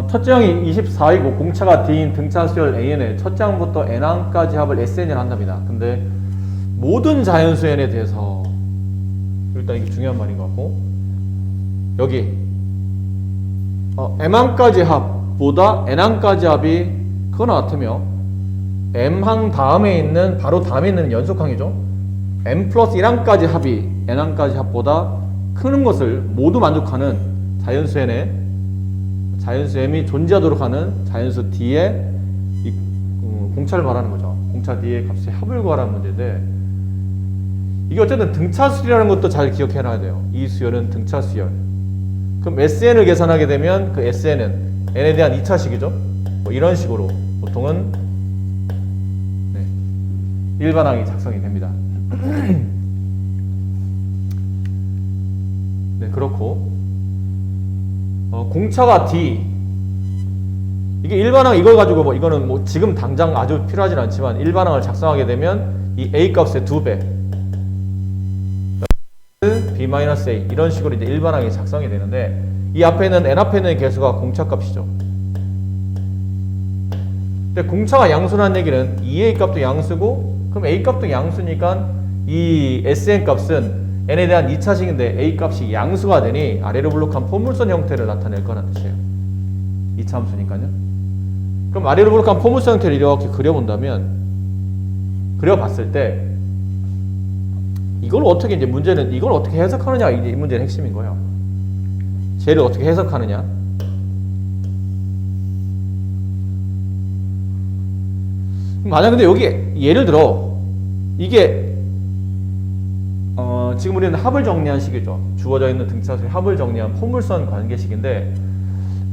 첫째 항이 24이고 공차가 D인 등차 수열 AN의 첫째 항부터 N항까지 합을 SN이라 한답니다. 근데 모든 자연수 N에 대해서 일단 이게 중요한 말인 것 같고, 여기 M항까지 합보다 N항까지 합이 크거나 같으며 M항 다음에 있는 바로 다음에 있는 연속항이죠. M 플러스 1항까지 합이 N항까지 합보다 큰 것을 모두 만족하는 자연수 N에 자연수 M이 존재하도록 하는 자연수 D의 공차를 말하는 거죠. 공차 D의 값의 합을 구하라는 문제인데, 이게 어쨌든 등차수열이라는 것도 잘 기억해놔야 돼요. 이 수열은 등차수열. 그럼 SN을 계산하게 되면 그 SN은 N에 대한 2차식이죠. 뭐 이런 식으로 보통은 일반항이 작성이 됩니다. 네, 그렇고 공차가 D, 이게 일반항 이걸 가지고 이거는 뭐 지금 당장 아주 필요하진 않지만 일반항을 작성하게 되면 이 A 값의 2배 B-A 이런 식으로 이제 일반항이 작성이 되는데, 이 앞에는 N 앞에 있는 개수가 공차 값이죠. 근데 공차가 양수라는 얘기는 이 A 값도 양수고, 그럼 A 값도 양수니까 이 SN 값은 N에 대한 2차식인데 A 값이 양수가 되니 아래로 블록한 포물선 형태를 나타낼 거라는 뜻이에요. 2차 함수니까요. 그럼 아래로 블록한 포물선 형태를 이렇게 그려본다면, 그려봤을 때 이걸 어떻게, 이제 문제는 이걸 어떻게 해석하느냐, 이게 이 문제의 핵심인 거예요. 쟤를 어떻게 해석하느냐. 만약 근데 여기 예를 들어 이게 지금 우리는 합을 정리한 식이죠. 주어져 있는 등차수의 합을 정리한 포물선 관계식인데,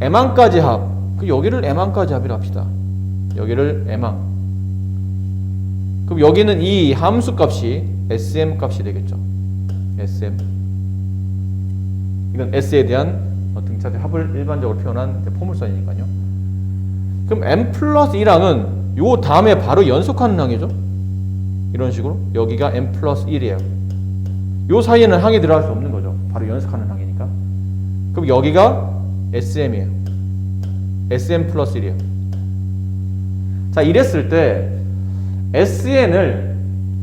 M항까지 합, 여기를 M항까지 합이라 합시다. 여기를 M항. 그럼 여기는 이 함수 값이 SM 값이 되겠죠. SM. 이건 S에 대한 등차수의 합을 일반적으로 표현한 포물선이니까요. 그럼 M 플러스 1항은 요 다음에 바로 연속하는 항이죠. 이런 식으로 여기가 M 플러스 1이에요. 요 사이에는 항이 들어갈 수 없는 거죠. 바로 연속하는 항이니까. 그럼 여기가 SM이에요. SM 플러스 1이에요. 자, 이랬을 때 SN을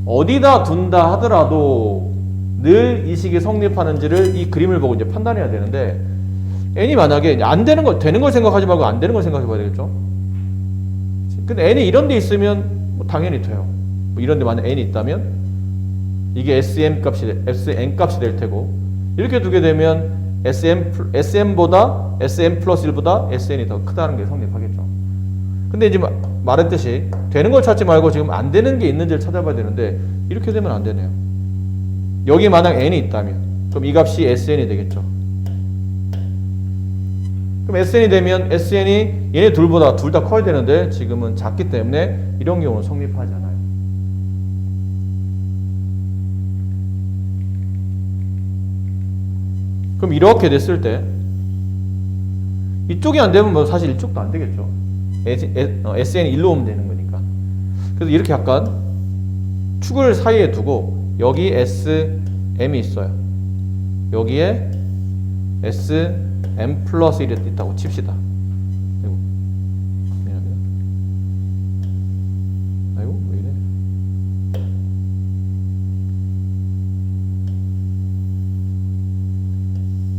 어디다 둔다 하더라도 늘 이 식이 성립하는지를 이 그림을 보고 이제 판단해야 되는데, N이 만약에 안 되는 거, 되는 걸 생각하지 말고 안 되는 걸 생각해 봐야 되겠죠. 근데 N이 이런 데 있으면 뭐 당연히 돼요. 뭐 이런 데 만약 N이 있다면 이게 SM 값이 될 테고, 이렇게 두게 되면 SM보다 SM 플러스 1보다 SN이 더 크다는 게 성립하겠죠. 근데 이제 말했듯이 되는 걸 찾지 말고 지금 안 되는 게 있는지를 찾아봐야 되는데, 이렇게 되면 안 되네요. 여기 만약 N이 있다면 그럼 이 값이 SN이 되겠죠. 그럼 SN이 되면 SN이 얘네 둘보다 둘 다 커야 되는데 지금은 작기 때문에 이런 경우는 성립하지 않아요. 그럼 이렇게 됐을 때 이쪽이 안 되면 뭐 사실 이쪽도 안 되겠죠. SN이 1로 오면 되는 거니까. 그래서 이렇게 약간 축을 사이에 두고 여기 SM이 있어요. 여기에 SM 플러스 1이 있다고 칩시다. 아이고, 왜 이래?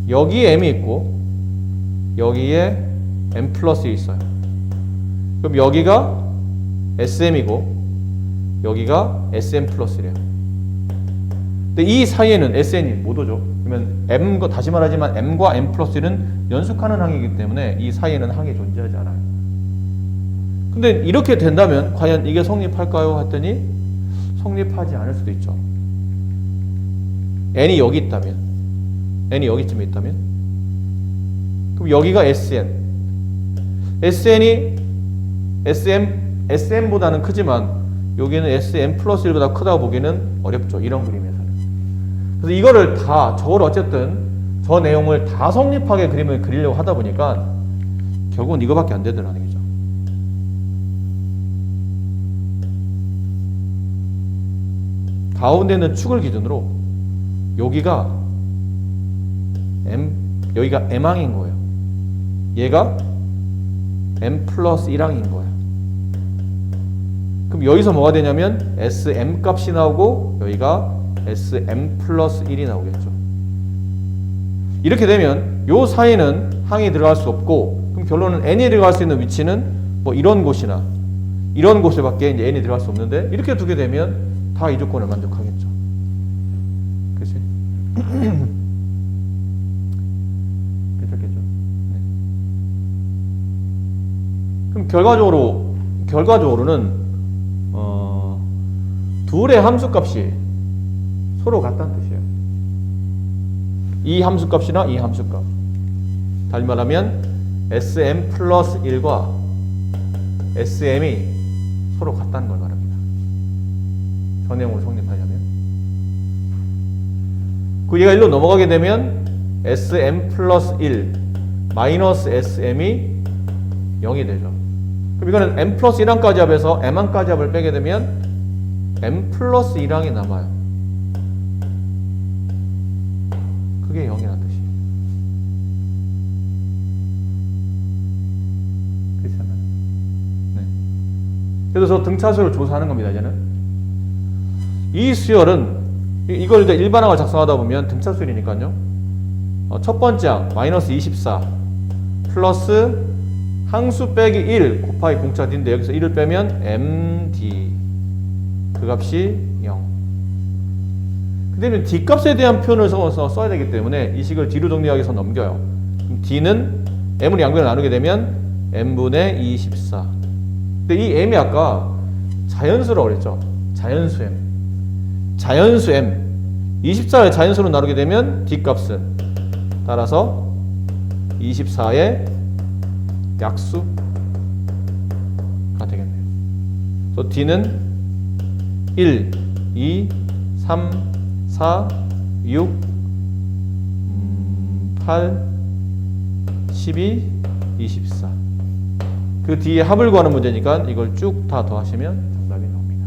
여기에 M이 있고 여기에 M 플러스 1이 있어요. 그럼 여기가 SM이고 여기가 SM 플러스 1이에요. 근데 이 사이에는 SN이 못 오죠. 그러면 다시 말하지만 M과 M 플러스 1은 연속하는 항이기 때문에 이 사이에는 항이 존재하지 않아요. 근데 이렇게 된다면 과연 이게 성립할까요? 했더니 성립하지 않을 수도 있죠. N이 여기 있다면, N이 여기쯤에 있다면, 그럼 여기가 SN. SN이 SM보다는 크지만 여기는 SM 플러스 1보다 크다고 보기는 어렵죠. 이런 그림에서는. 그래서 이거를 다, 저걸 어쨌든 저 내용을 다 성립하게 그림을 그리려고 하다 보니까 결국은 이거밖에 안 되더라는 얘기죠. 가운데 있는 축을 기준으로 여기가 여기가 M항인 거예요. 얘가 m 플러스 1항인 거야. 그럼 여기서 뭐가 되냐면 sm 값이 나오고 여기가 sm 플러스 1이 나오겠죠. 이렇게 되면 요 사이는 항이 들어갈 수 없고, 그럼 결론은 n이 들어갈 수 있는 위치는 뭐 이런 곳이나 이런 곳에밖에 이제 n이 들어갈 수 없는데, 이렇게 두게 되면 다 이 조건을 만족하겠죠. 그치? 괜찮겠죠? 네. 그럼 결과적으로는 둘의 함수값이 서로 같다는 뜻이에요. 이 함수값이나 이 함수값. 다시 말하면 sm 플러스 1과 sm이 서로 같다는 걸 말합니다. 저 내용으로 성립하려면. 그 얘가 1로 넘어가게 되면 sm 플러스 1 마이너스 sm이 0이 되죠. 그럼 이거는 m 플러스 1항까지 합해서 m항까지 합을 빼게 되면 m 플러스 1항이 남아요. 그게 0이라는 뜻이에요. 그렇잖아요. 네. 그래서 저 등차수를 조사하는 겁니다, 이제는. 이 수열은, 이걸 이제 일반항을 작성하다 보면 등차수열이니까요. 첫 번째 항, 마이너스 24, 플러스 항수 빼기 1 곱하기 공차 d인데, 여기서 1을 빼면 md. 그 값이 0. 그 다음에 d값에 대한 표현을 써야 되기 때문에 이 식을 d로 정리하기 위해서 넘겨요. 그럼 d는 m을 양변을 나누게 되면 m분의 24. 근데 이 m이 아까 자연수라고 그랬죠. 자연수 m. 자연수 m. 24를 자연수로 나누게 되면 d값은 따라서 24의 약수가 되겠네요. 그래서 d는 1, 2, 3, 4, 6, 8, 12, 24. 그 뒤에 합을 구하는 문제니까 이걸 쭉 다 더하시면 정답이 나옵니다.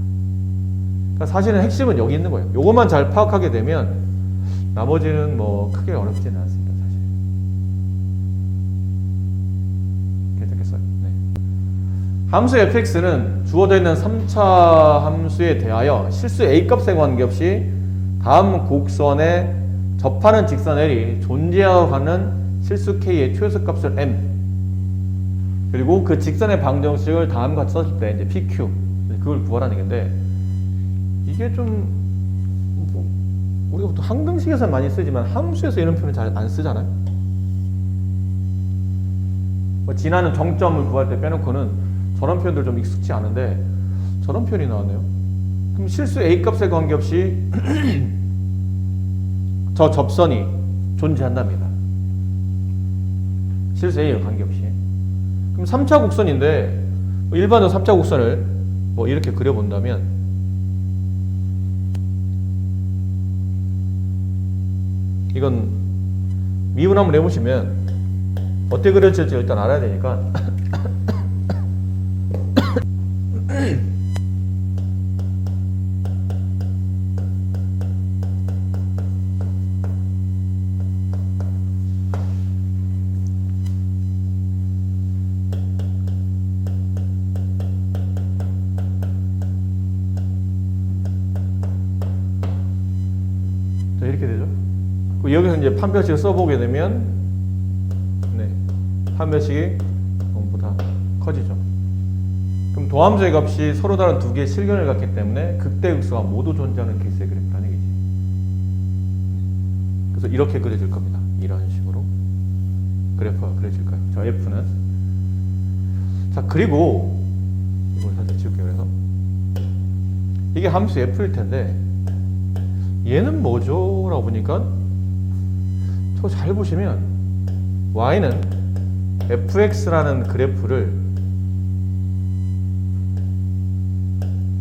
그러니까 사실은 핵심은 여기 있는 거예요. 요것만 잘 파악하게 되면 나머지는 뭐 크게 어렵지는 않습니다. 사실. 괜찮겠어요? 네. 함수 fx는 주어져 있는 3차 함수에 대하여 실수 a값에 관계없이 다음 곡선에 접하는 직선 L이 존재하고 하는 실수 K의 최소값을 M, 그리고 그 직선의 방정식을 다음과 같이 썼을 때 이제 PQ, 그걸 구하라는 얘기인데, 이게 좀 우리가 보통 항등식에서 많이 쓰지만 함수에서 이런 표현을 잘 안 쓰잖아요. 뭐 지나는 정점을 구할 때 빼놓고는 저런 표현들 좀 익숙치 않은데 저런 표현이 나왔네요. 그럼 실수 A값에 관계없이 저 접선이 존재한답니다. 실수 A에 관계없이. 그럼 3차 곡선인데 일반적으로 3차 곡선을 뭐 이렇게 그려본다면 이건 미분 한번 해보시면 어떻게 그려질지 일단 알아야 되니까 자, 이렇게 되죠. 여기서 이제 판별식을 써보게 되면 네, 판별식이 전부 다 커지죠. 그럼 도함수의 값이 서로 다른 두 개의 실견을 갖기 때문에 극대극소가 모두 존재하는 케이스의 그래프라는 얘기지. 그래서 이렇게 그려질 겁니다. 이런 식으로 그래프가 그려질 거예요. 저 F는. 자, 그리고 이걸 살짝 지울게요. 그래서 이게 함수 F일 텐데 얘는 뭐죠? 라고 보니까 저 잘 보시면 Y는 fx라는 그래프를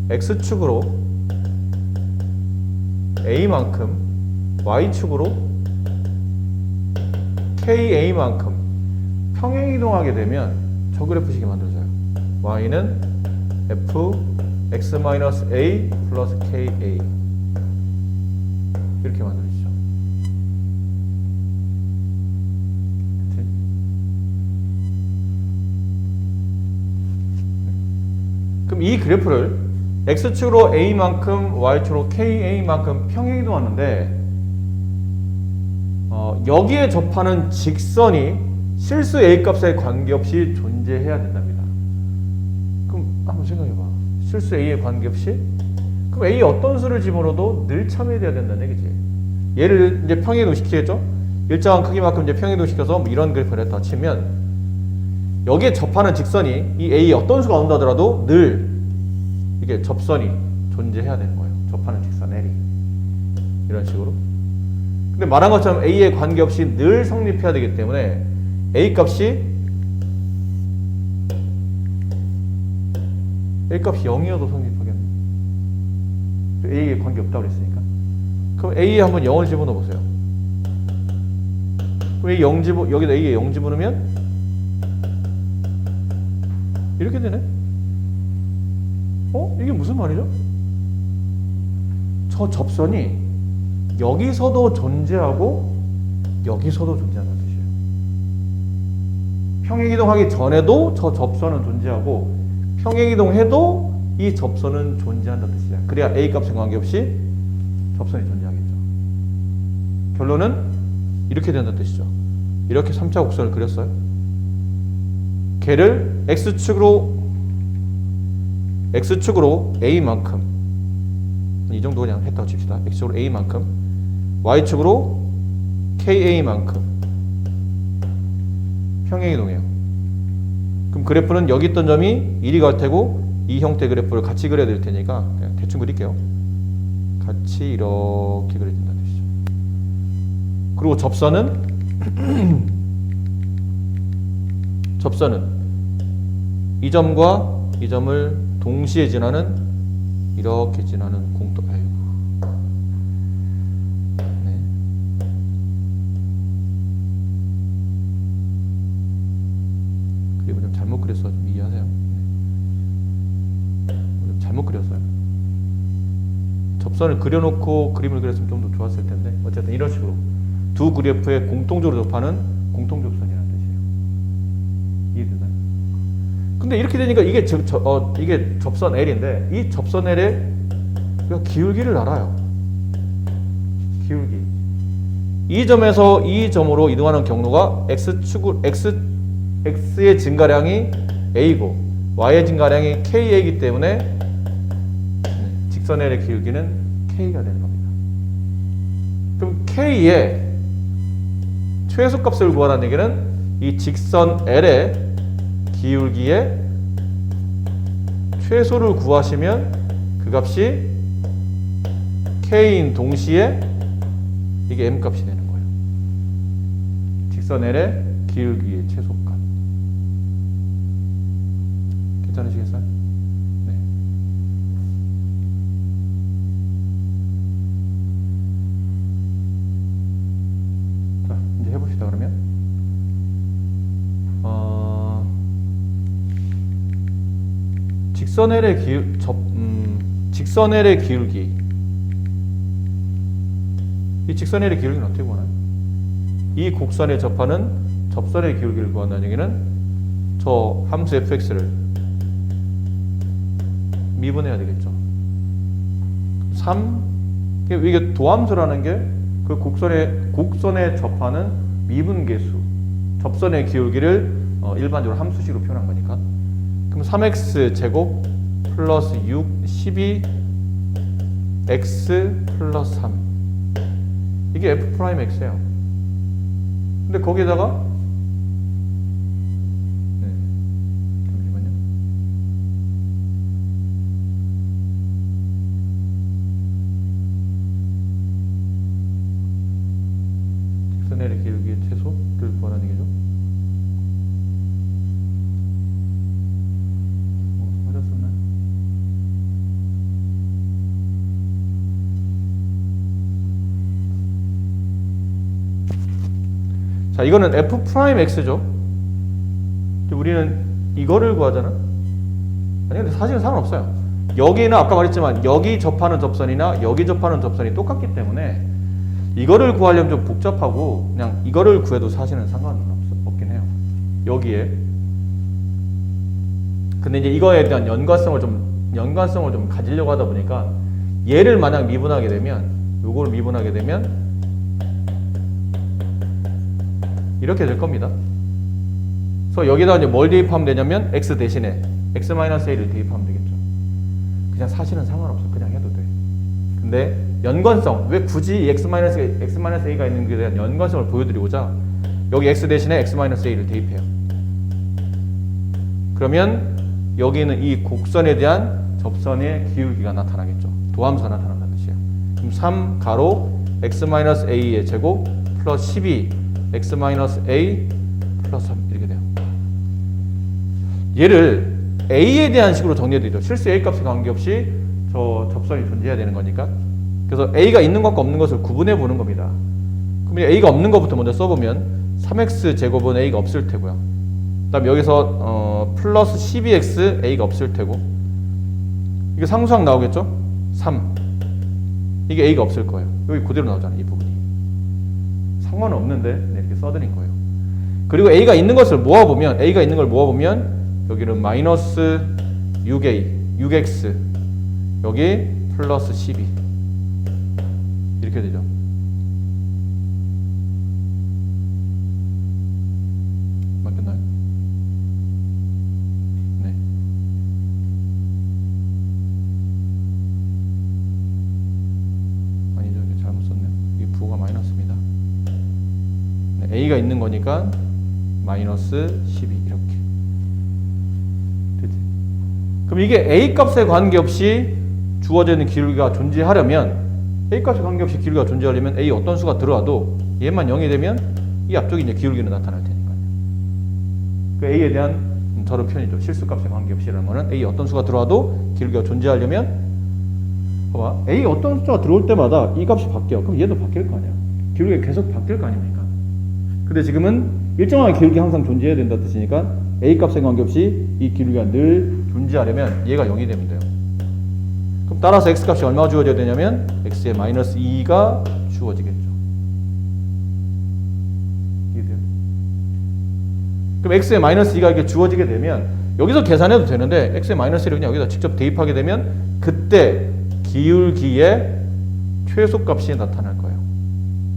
x축으로 a만큼 y축으로 ka만큼 평행이동하게 되면 저 그래프식이 만들어져요. y는 fx-a 플러스 ka 이렇게 만들어지죠. 그럼 이 그래프를 x축으로 a만큼 y축으로 ka만큼 평행이동하는데 여기에 접하는 직선이 실수 a 값에 관계없이 존재해야 된답니다. 그럼 한번 생각해봐. 실수 a에 관계없이? 그럼 a에 어떤 수를 집어넣어도 늘 참여돼야 된다는 얘기지. 얘를 이제 평행이동 시키겠죠? 일정한 크기만큼 이제 평행이동 시켜서 뭐 이런 그래프를 했다 치면 여기에 접하는 직선이 이 a에 어떤 수가 온다 하더라도 늘 이게 접선이 존재해야 되는 거예요. 접하는 직선 L이. 이런 식으로. 근데 말한 것처럼 a에 관계없이 늘 성립해야 되기 때문에 a 값이 0이어도 성립하겠네. a에 관계없다고 그랬으니까. 그럼 a에 한번 0을 집어넣어 보세요. 그럼 여기다 a에 0 집어넣으면 이렇게 되네. 이게 무슨 말이죠? 저 접선이 여기서도 존재하고 여기서도 존재한다는 뜻이에요. 평행이동하기 전에도 저 접선은 존재하고 평행이동해도 이 접선은 존재한다는 뜻이야. 그래야 a 값에 관계없이 접선이 존재하겠죠. 결론은 이렇게 된다는 뜻이죠. 이렇게 3차 곡선을 그렸어요. 걔를 x축으로 a만큼, 이 정도 그냥 했다고 칩시다. x축으로 a만큼, y축으로 ka만큼 평행이동해요. 그럼 그래프는 여기 있던 점이 이리 갈 테고 이 형태 그래프를 같이 그려야 될 테니까 그냥 대충 그릴게요. 같이 이렇게 그려야 된다는 뜻이죠. 그리고 접선은 이 점과 이 점을 동시에 지나는 이렇게 지나는 공통. 아이고. 네. 그림을 좀 잘못 그렸어. 좀 이해하세요. 네. 좀 잘못 그렸어요. 접선을 그려놓고 그림을 그렸으면 좀 더 좋았을 텐데 어쨌든 이런 식으로 두 그래프에 공통적으로 접하는 공통접선이라는 뜻이에요. 이해되나요? 근데 이렇게 되니까 이게 이게 접선 L인데 이 접선 L의 기울기를 알아요. 기울기. 이 점에서 이 점으로 이동하는 경로가 x의 증가량이 a고 y의 증가량이 ka이기 때문에 직선 L의 기울기는 k가 되는 겁니다. 그럼 k의 최소값을 구하라는 얘기는 이 직선 L의 기울기의 최소를 구하시면 그 값이 k인 동시에 이게 m 값이 되는 거예요. 직선 L의 기울기의 최소값. 괜찮으시겠어요? 네. 자, 이제 해봅시다. 그러면 직선 L의 기울기. 이 직선 L의 기울기는 어떻게 구하나요? 이 곡선에 접하는 접선의 기울기를 구한다는 얘기는 저 함수 fx를 미분해야 되겠죠. 3. 이게 도함수라는 게 그 곡선에 접하는 미분계수, 접선의 기울기를 일반적으로 함수식으로 표현한 거니까. 그럼 3x 제곱 플러스 6, 12 x 플러스 3 이게 f 프라임 x예요. 근데 거기에다가 잠시만요. 직선 L의 기울기의 최소를 구하라는 얘기죠. 맞았었나요? 자, 이거는 f 프라임 x죠. 우리는 이거를 구하잖아. 아니 근데 사실은 상관없어요. 여기는 아까 말했지만 여기 접하는 접선이나 여기 접하는 접선이 똑같기 때문에 이거를 구하려면 좀 복잡하고 그냥 이거를 구해도 사실은 상관은 없긴 해요. 여기에. 근데 이제 이거에 대한 연관성을 좀 연관성을 좀 가지려고 하다 보니까 얘를 만약 미분하게 되면, 요걸 미분하게 되면 이렇게 될 겁니다. 그래서 여기다 이제 뭘 대입하면 되냐면 x 대신에 x-a를 대입하면 되겠죠. 그냥 사실은 상관없어. 그냥 해도 돼. 근데 연관성, 왜 굳이 x-a가 있는 것에 대한 연관성을 보여드리고자 여기 x 대신에 x-a를 대입해요. 그러면 여기는 이 곡선에 대한 접선의 기울기가 나타나겠죠. 도함수가 나타난다는 뜻이에요. 그럼 3 가로 x-a의 제곱 플러스 12 x-a 플러스 3 이렇게 돼요. 얘를 a에 대한 식으로 정리해드리죠. 실수 a 값에 관계없이 저 접선이 존재해야 되는 거니까. 그래서 a가 있는 것과 없는 것을 구분해 보는 겁니다. 그럼 a가 없는 것부터 먼저 써보면 3x 제곱은 a가 없을 테고요. 그 다음 여기서 플러스 12x a가 없을 테고, 이게 상수항 나오겠죠? 3 이게 a가 없을 거예요. 여기 그대로 나오잖아요. 이 부분이 상관없는데 이렇게 써드린 거예요. 그리고 a가 있는 것을 모아보면, a가 있는 걸 모아보면 여기는 마이너스 6x 여기 플러스 12 이렇게 되죠. 맞겠나요? 네. 아니죠. 이게 잘못 썼네요. 이 부호가 마이너스입니다. 네, a가 있는 거니까 마이너스 12 이렇게 되지. 그럼 이게 a 값에 관계없이 주어지는 기울기가 존재하려면, a 값에 관계없이 기울기가 존재하려면 a 어떤 수가 들어와도 얘만 0이 되면 이 앞쪽에 이제 기울기는 나타날 테니까요. 그 a에 대한 저런 표현이죠. 실수 값에 관계없이라는 거는 a 어떤 수가 들어와도 기울기가 존재하려면, 봐봐, a 어떤 숫자가 들어올 때마다 이 값이 바뀌어. 그럼 얘도 바뀔 거 아니야. 기울기가 계속 바뀔 거 아닙니까? 근데 지금은 일정한 기울기 항상 존재해야 된다 뜻이니까 a 값에 관계없이 이 기울기가 늘 존재하려면 얘가 0이 되면 돼요. 그럼 따라서 x 값이 얼마가 주어져야 되냐면 x의 마이너스 2가 주어지겠죠. 이해돼요? 그럼 x의 마이너스 2가 이렇게 주어지게 되면 여기서 계산해도 되는데 x의 마이너스 1을 그냥 여기다 직접 대입하게 되면 그때 기울기의 최소값이 나타날 거예요.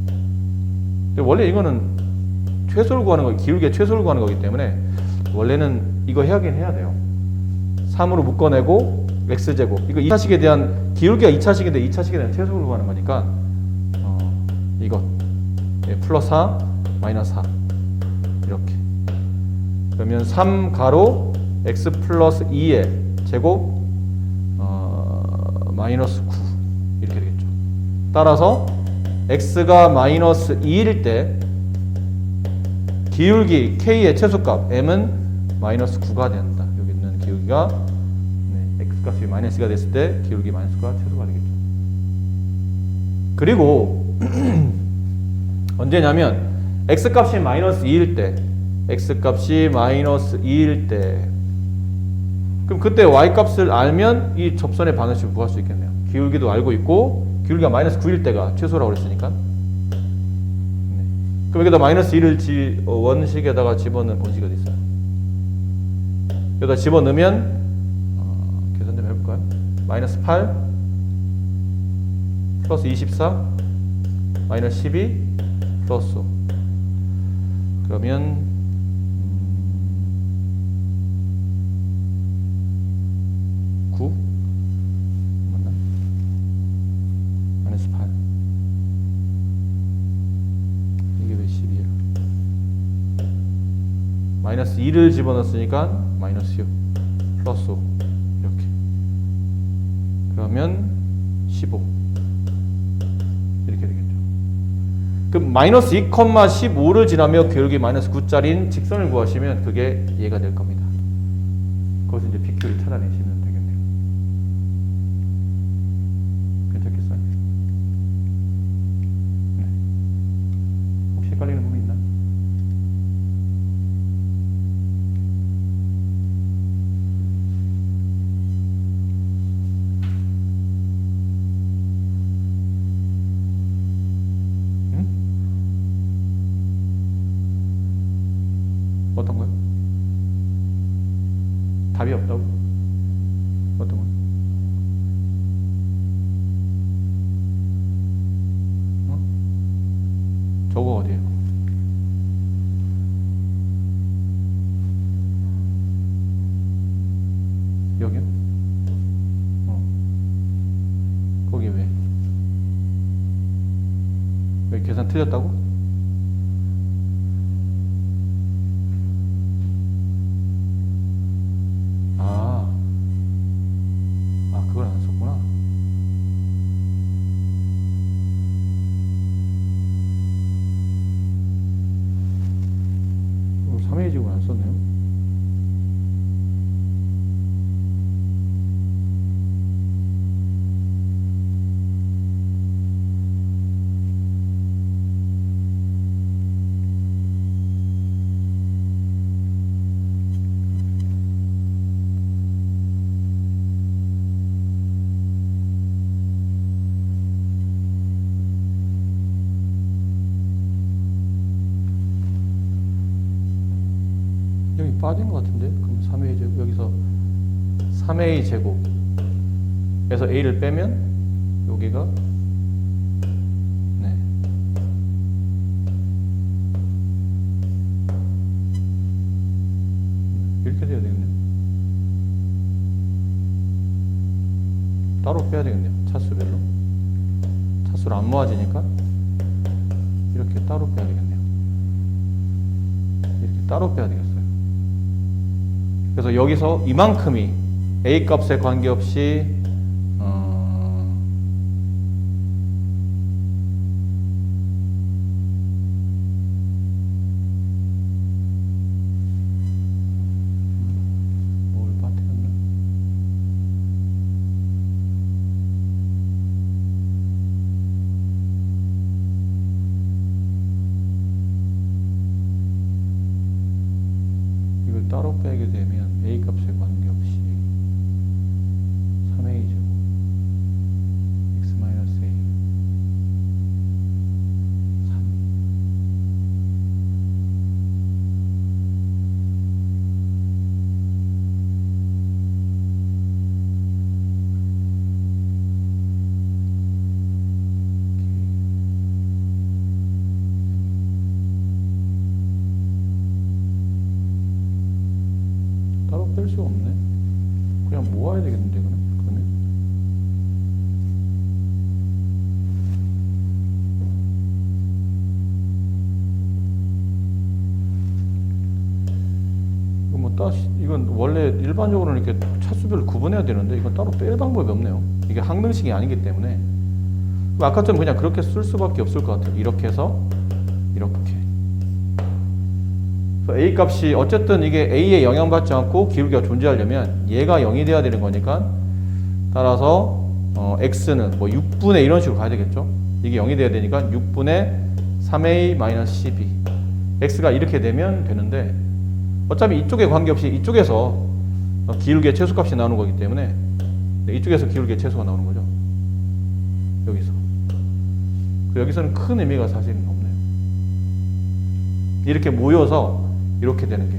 근데 원래 이거는 최소를 구하는 거, 기울기의 최소를 구하는 거기 때문에 원래는 이거 하긴 해야 돼요. 3으로 묶어내고 x제곱, 이거 2차식에 대한 기울기가 2차식인데 2차식에 대한 최소를 구하는 거니까 이거 플러스 4 마이너스 4 이렇게. 그러면 3 가로 x 플러스 2의 제곱 마이너스 9 이렇게 되겠죠. 따라서 x가 마이너스 2일 때 기울기 k의 최소값 m은 마이너스 9가 된다. 여기 있는 기울기가 x값이 마이너스가 됐을 때 기울기 마이너스가 최소가 되겠죠. 그리고 언제냐면 x값이 마이너스 2일 때, x값이 마이너스 2일 때, 그럼 그때 y값을 알면 이 접선의 방정식을 구할 수 있겠네요. 기울기도 알고 있고 기울기가 마이너스 9일 때가 최소라고 그랬으니까. 그럼 여기다 마이너스 1을 원식에다가 집어넣으면 원식이 어디 있어요? 여기다 집어넣으면 계산 좀 해볼까요? 마이너스 8 플러스 24 마이너스 12 플러스 5. 그러면 9 맞나? 마이너스 8 이게 왜 12야? 마이너스 2를 집어넣었으니까 마이너스 6 플러스 5 이렇게. 그러면 15 이렇게 되겠죠. 그럼 마이너스 2,15를 지나며 기울기 마이너스 9짜리인 직선을 구하시면 그게 얘가 될 겁니다. 거기서 이제 PQ를 찾아내시면 되겠네요. 괜찮겠어요? 네. 혹시 헷갈리는 부분 있나? 어떤 거요? 답이 없다고? 어떤 거? 틀렸다고? 그걸 안 썼구나. 그럼 3A 제곱을 안 썼네요. 여기 빠진 것 같은데? 그럼 3A 제곱, 여기서 3A 제곱에서 A를 빼면 여기가 네. 이렇게 돼야 되겠네요. 따로 빼야 되겠네요. 차수별로. 차수를 안 모아지니까 이렇게 따로 빼야 되겠네요. 이렇게 따로 빼야 되겠어요. 그래서 여기서 이만큼이 A 값에 관계없이 뭘 빠뜨렸나? 이걸 따로 빼게 되면 A 값에 관계없이 3A 제곱 x-a 3 따로 뺄 수가 없네. 그냥 모아야 되겠는데 그러면? 이건 이건 원래 일반적으로는 이렇게 차수별로 구분해야 되는데 이건 따로 뺄 방법이 없네요. 이게 항등식이 아니기 때문에 아까처럼 그냥 그렇게 쓸 수밖에 없을 것 같아요. 이렇게 해서 이렇게. A 값이 어쨌든 이게 A에 영향받지 않고 기울기가 존재하려면 얘가 0이 돼야 되는 거니까 따라서 X는 뭐 6분의 이런 식으로 가야 되겠죠. 이게 0이 돼야 되니까 6분의 3A-12 X가 이렇게 되면 되는데 어차피 이쪽에 관계없이 이쪽에서 기울기의 최소값이 나오는 거기 때문에 이쪽에서 기울기의 최소가 나오는 거죠. 여기서. 여기서는 큰 의미가 사실은 없네요. 이렇게 모여서 이렇게 되는 게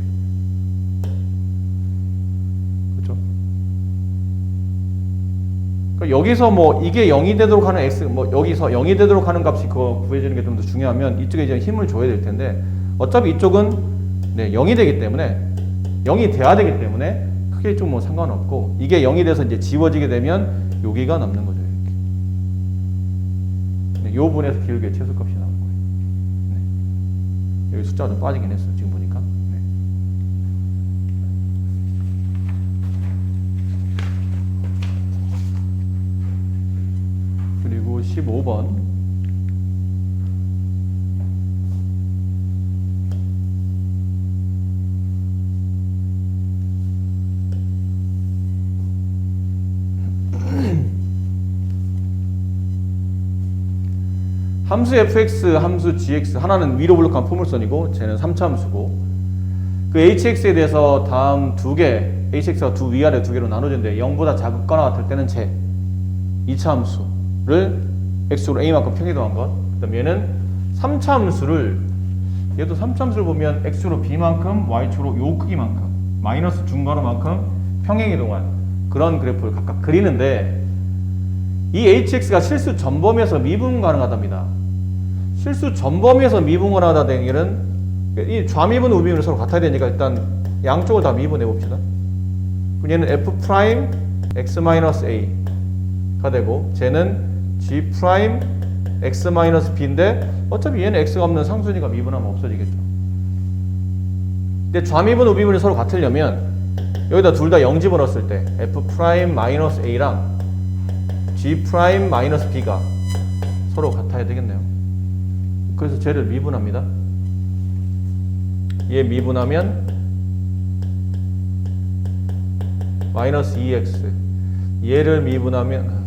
그렇죠? 그러니까 여기서 뭐 이게 0이 되도록 하는 x 뭐 여기서 0이 되도록 하는 값이 그거 구해주는 게 좀 더 중요하면 이쪽에 이제 힘을 줘야 될 텐데 어차피 이쪽은 네, 0이 되기 때문에 0이 돼야 되기 때문에 크게 좀 뭐 상관없고 이게 0이 돼서 이제 지워지게 되면 여기가 남는 거죠. 이렇게. 네, 요 분에서 기울기의 최소값이 나오는 거예요. 네. 여기 숫자가 좀 빠지긴 했어요. 지금 보니까. 네. 그리고 15번. 함수 fx, 함수 gx 하나는 위로 블록한 포물선이고 쟤는 3차 함수고 그 hx에 대해서 다음 두 개 hx가 두 위아래 두 개로 나눠지는데 0보다 작거나 같을 때는 쟤 2차 함수를 x로 a만큼 평이동한 것. 그다음 얘는 3차 함수를 얘도 3차 함수를 보면 x로 b만큼 y축으로 요 크기만큼 마이너스 중괄호만큼 평행이동한 그런 그래프를 각각 그리는데 이 hx가 실수 전범위에서 미분 가능하답니다. 실수 전범위에서 미분을 하다 된 일은 이 좌미분, 우미분이 서로 같아야 되니까 일단 양쪽을 다 미분해 봅시다. 그럼 얘는 f 프라임 x-a가 되고 쟤는 g 프라임 x-b인데 어차피 얘는 x가 없는 상수니까 미분하면 없어지겠죠. 근데 좌미분, 우미분이 서로 같으려면 여기다 둘 다 0 집어넣었을 때 f'-a랑 g'-b가 서로 같아야 되겠네요. 그래서 쟤를 미분합니다. 얘 미분하면 마이너스 2x, 얘를 미분하면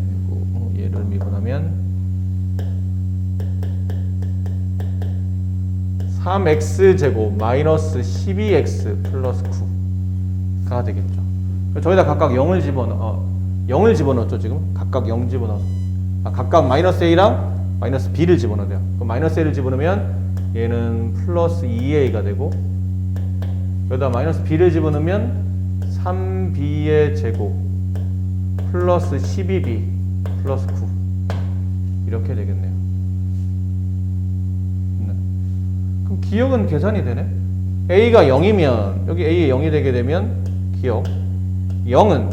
3x제곱 마이너스 12x 플러스 9가 되겠죠. 저기다 각각 0을 집어넣었죠. 지금 각각 0 집어넣어서 각각 마이너스 a랑 마이너스 b를 집어넣어야 돼요. 그럼 마이너스 a를 집어넣으면 얘는 플러스 2a가 되고, 여기다 마이너스 b를 집어넣으면 3b의 제곱 플러스 12b 플러스 9 이렇게 되겠네요. 그럼 기억은 계산이 되네. a가 0이면 여기 a에 0이 되게 되면 기억 0은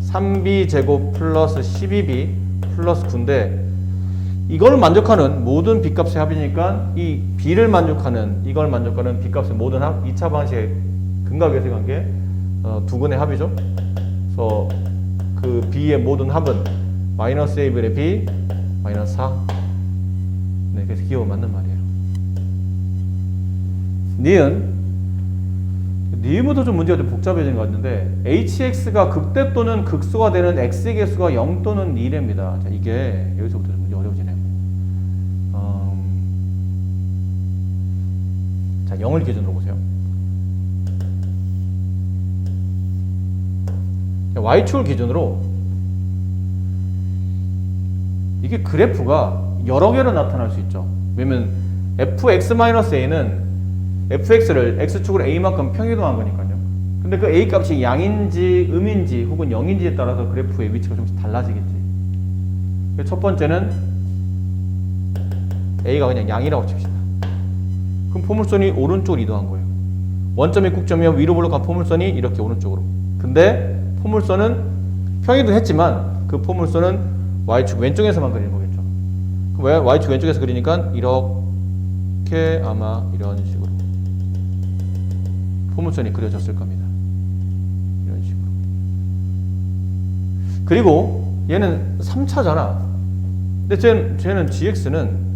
3b 제곱 플러스 12b 플러스 9인데, 이걸 만족하는 모든 b값의 합이니까 이 b를 만족하는, 이걸 만족하는 b값의 모든 합, 2차 방식의 근각외세 관계 두 근의 합이죠. 그래서 그 b의 모든 합은 마이너스 a분의 b 마이너스 4. 네, 그래서 기억은 맞는 말이에요. 니은부터 좀 문제가 좀 복잡해진 것 같은데, hx가 극대 또는 극소가 되는 x의 개수가 0 또는 2랍니다. 자, 이게 여기서부터 좀 문제 어려워지네요. 자, 0을 기준으로 보세요. y축을 기준으로 이게 그래프가 여러 개로 나타날 수 있죠. 왜냐면 fx-a는 fx를 x축으로 a만큼 평이동한 거니까요. 근데 그 a 값이 양인지 음인지 혹은 0인지에 따라서 그래프의 위치가 좀 달라지겠지. 첫 번째는 a가 그냥 양이라고 칩시다. 그럼 포물선이 오른쪽으로 이동한 거예요. 원점이 꼭점이며 위로 볼록한 포물선이 이렇게 오른쪽으로. 근데 포물선은 평이동했지만 그 포물선은 y축 왼쪽에서만 그리는 거겠죠. 왜 y축 왼쪽에서 그리니까 이렇게 아마 이런 식으로 포물선이 그려졌을 겁니다. 이런 식으로. 그리고 얘는 3차잖아. 근데 쟤는 gx는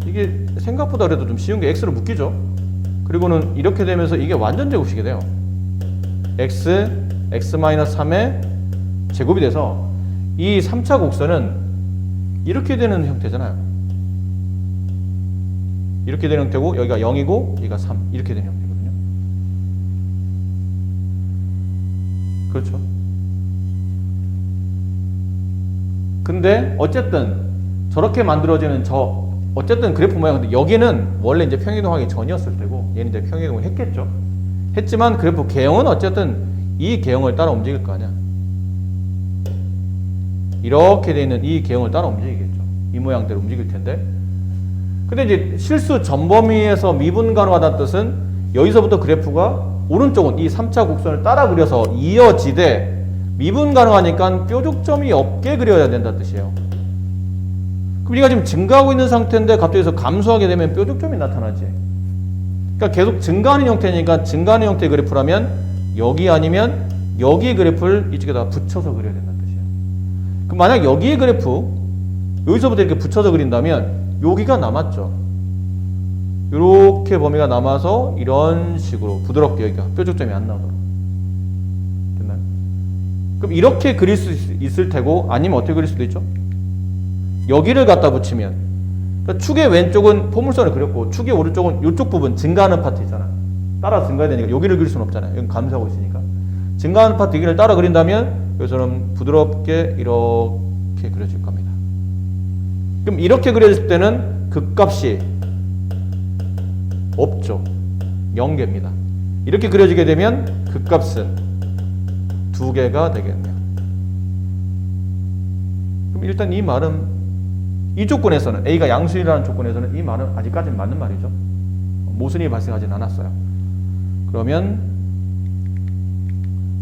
이게 생각보다 그래도 좀 쉬운 게 x로 묶이죠. 그리고는 이렇게 되면서 이게 완전 제곱식이 돼요. x-3의 제곱이 돼서 이 3차 곡선은 이렇게 되는 형태잖아요. 이렇게 되는 형태고 여기가 0이고 여기가 3 이렇게 되는 형태거든요. 그렇죠. 근데 어쨌든 저렇게 만들어지는 어쨌든 그래프 모양, 근데 여기는 원래 이제 평이동하기 전이었을 때고 얘는 이제 평이동을 했겠죠. 했지만 그래프 개형은 어쨌든 이 개형을 따라 움직일 거 아니야. 이렇게 돼 있는 이 개형을 따라 움직이겠죠. 이 모양대로 움직일 텐데. 근데 이제 실수 전범위에서 미분 가능하다는 뜻은 여기서부터 그래프가 오른쪽은 이 3차 곡선을 따라 그려서 이어지되 미분 가능하니까 뾰족점이 없게 그려야 된다는 뜻이에요. 그럼 우리가 지금 증가하고 있는 상태인데 갑자기 여기서 감소하게 되면 뾰족점이 나타나지. 그러니까 계속 증가하는 형태니까 증가하는 형태의 그래프라면 여기 아니면 여기의 그래프를 이쪽에다 붙여서 그려야 된다는 뜻이에요. 그럼 만약 여기의 그래프 여기서부터 이렇게 붙여서 그린다면 여기가 남았죠. 이렇게 범위가 남아서 이런 식으로 부드럽게 여기가 뾰족점이 안 나오도록. 됐나요? 그럼 이렇게 그릴 수 있을 테고 아니면 어떻게 그릴 수도 있죠? 여기를 갖다 붙이면, 그러니까 축의 왼쪽은 포물선을 그렸고 축의 오른쪽은 이쪽 부분 증가하는 파트 있잖아. 따라 증가해야 되니까 여기를 그릴 수는 없잖아요. 여기 감소하고 있으니까. 증가하는 파트 여기를 따라 그린다면 여기서는 부드럽게 이렇게 그려질 겁니다. 그럼 이렇게 그려질 때는 극값이 없죠. 0개입니다. 이렇게 그려지게 되면 극값은 2개가 되겠네요. 그럼 일단 이 말은 이 조건에서는 A가 양수이라는 조건에서는 이 말은 아직까지는 맞는 말이죠. 모순이 발생하진 않았어요. 그러면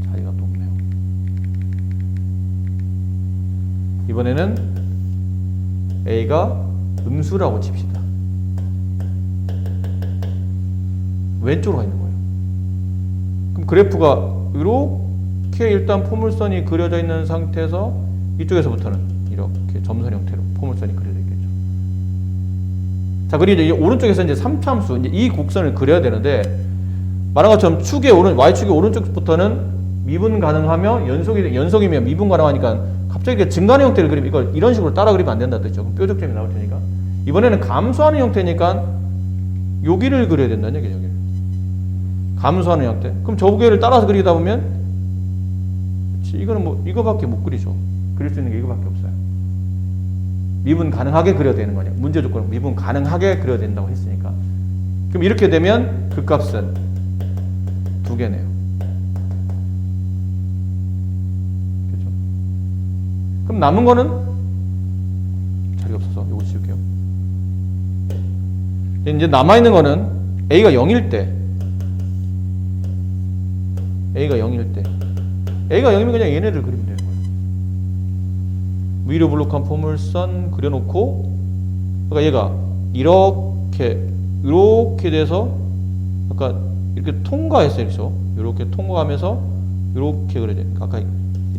자리가 또 없네요. 이번에는 A가 음수라고 칩시다. 왼쪽으로 가 있는 거예요. 그럼 그래프가 이렇게 일단 포물선이 그려져 있는 상태에서 이쪽에서부터는 이렇게 점선 형태로 포물선이 그려져 있겠죠. 자, 그리고 이제 오른쪽에서 이제 3차함수, 이제 이 곡선을 그려야 되는데, 말한 것처럼 y축의 오른쪽부터는 미분 가능하며 연속이면 미분 가능하니까 갑자기 증가하는 형태를 그리면 이걸 이런 식으로 따라 그리면 안 된다 뜻이죠. 뾰족점이 나올 테니까. 이번에는 감소하는 형태니까 여기를 그려야 된다는 얘기죠. 여기를. 감소하는 형태. 그럼 저기를 따라서 그리다 보면 이거는 뭐 이거밖에 못 그리죠. 그릴 수 있는 게 이거밖에 없어요. 미분 가능하게 그려야 되는 거냐. 문제 조건은 미분 가능하게 그려야 된다고 했으니까. 그럼 이렇게 되면 그 값은 2개네요. 그렇죠? 그럼 남은 거는 자리가 없어서 이거 지울게요. 이제 남아있는 거는 A가 0일 때 A가 0이면 그냥 얘네들 그리면 되는 거예요. 위로 블록한 포물선 그려놓고, 그러니까 얘가 이렇게 돼서 아까 이렇게 통과했어요, 그렇죠? 이렇게 통과하면서 이렇게 그려져. 아까 이래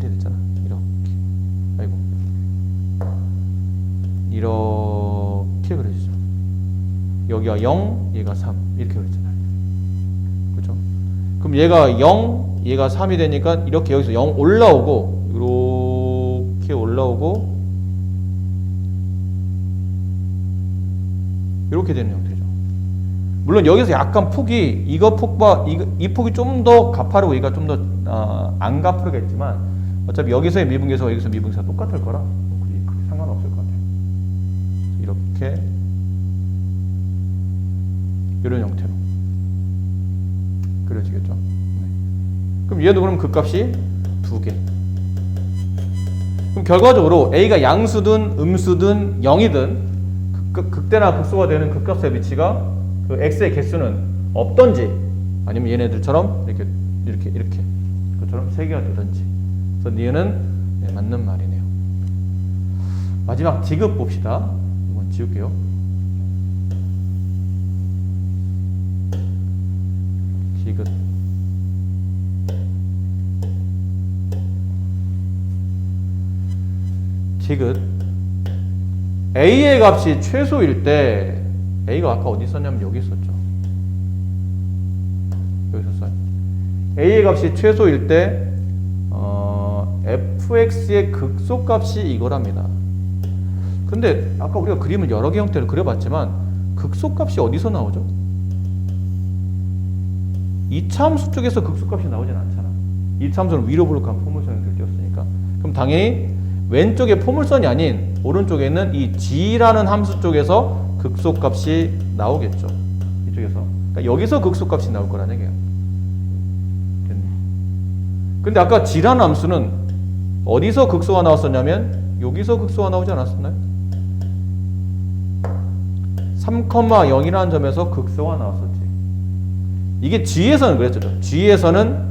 됐잖아. 이렇게 그려지죠. 여기가 0, 얘가 3 이렇게 그려지잖아요. 그렇죠? 그럼 얘가 0, 얘가 3이 되니까 이렇게 여기서 0 올라오고 이렇게 올라오고 이렇게 되는 형태죠. 물론 여기서 약간 폭이 이 폭이 좀 더 가파르고 얘가 좀 더 안 가파르겠지만 어차피 여기서의 미분계수와 여기서 미분계수가 똑같을 거라 그게 상관없을 것 같아요. 이렇게 이런 형태로 그려지겠죠. 네. 그럼 얘도 그럼 극값이 2개. 그럼 결과적으로 A가 양수든 음수든 0이든 극대나 극소가 되는 극값의 위치가 그 x의 개수는 없던지 아니면 얘네들처럼 이렇게 그처럼 3개가 되던지. 그래서 니은은 네, 맞는 말이네요. 마지막 지급 봅시다. 이건 지울게요. 지급. 지긋 A의 값이 최소일 때 A가 아까 어디 있었냐면 여기 있었죠. 여기 있었어요. A의 값이 최소일 때 fx의 극소값이 이거랍니다. 근데 아까 우리가 그림을 여러 개 형태로 그려봤지만 극소값이 어디서 나오죠? 2차 함수 쪽에서 극소값이 나오진 않잖아. 2차 함수는 위로 블록한 포물선을 띄웠으니까. 그럼 당연히 왼쪽에 포물선이 아닌 오른쪽에 있는 이 g라는 함수 쪽에서 극소값이 나오겠죠. 이쪽에서. 그러니까 여기서 극소값이 나올 거라는 얘기예요. 근데 아까 g라는 함수는 어디서 극소가 나왔었냐면 여기서 극소가 나오지 않았었나요? 3,0이라는 점에서 극소가 나왔었지. 이게 g에서는 그랬죠. gx는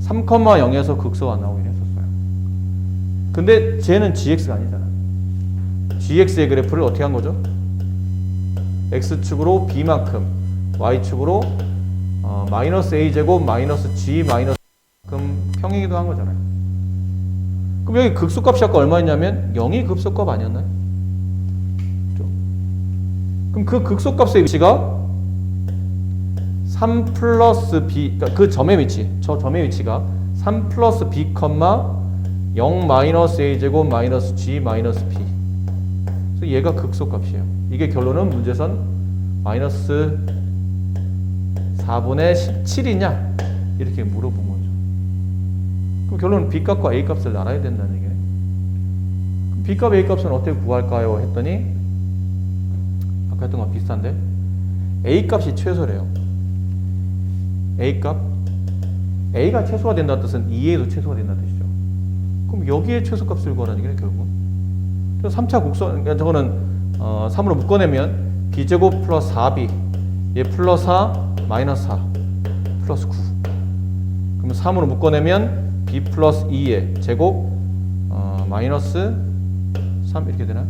3,0에서 극소가 나오긴 했었어요. 근데 쟤는 gx가 아니잖아. gx의 그래프를 어떻게 한 거죠? x축으로 b만큼, y축으로 마이너스 a제곱 마이너스 g 마이너스 만큼 평행이도 한 거잖아요. 그럼 여기 극소값이 아까 얼마였냐면 0이 극소값 아니었나요? 그렇죠? 그럼 그 극소값의 위치가 3 플러스 b, 그러니까 그 점의 위치, 저 점의 위치가 3 플러스 b, 0 마이너스 a제곱 마이너스 g 마이너스 b. 그래서 얘가 극소값이에요. 이게 결론은 문제선 마이너스 4분의 17이냐? 이렇게 물어본 거죠. 그럼 결론은 b값과 a값을 알아야 된다는 얘기예요. 그럼 b값, a값은 어떻게 구할까요? 했더니 아까 했던 거랑 비슷한데 a값이 최소래요. A값? A가 최소가 된다는 뜻은 2에도 최소가 된다는 뜻이죠. 그럼 여기에 최소값을 구하라는 얘기네, 결국은. 3차 곡선, 그러니까 저거는 3으로 묶어내면 b제곱 플러스 4b, 얘 플러스 4, 마이너스 4, 플러스 9. 그러면 3으로 묶어내면 b 플러스 2의 제곱 마이너스 3 이렇게 되나?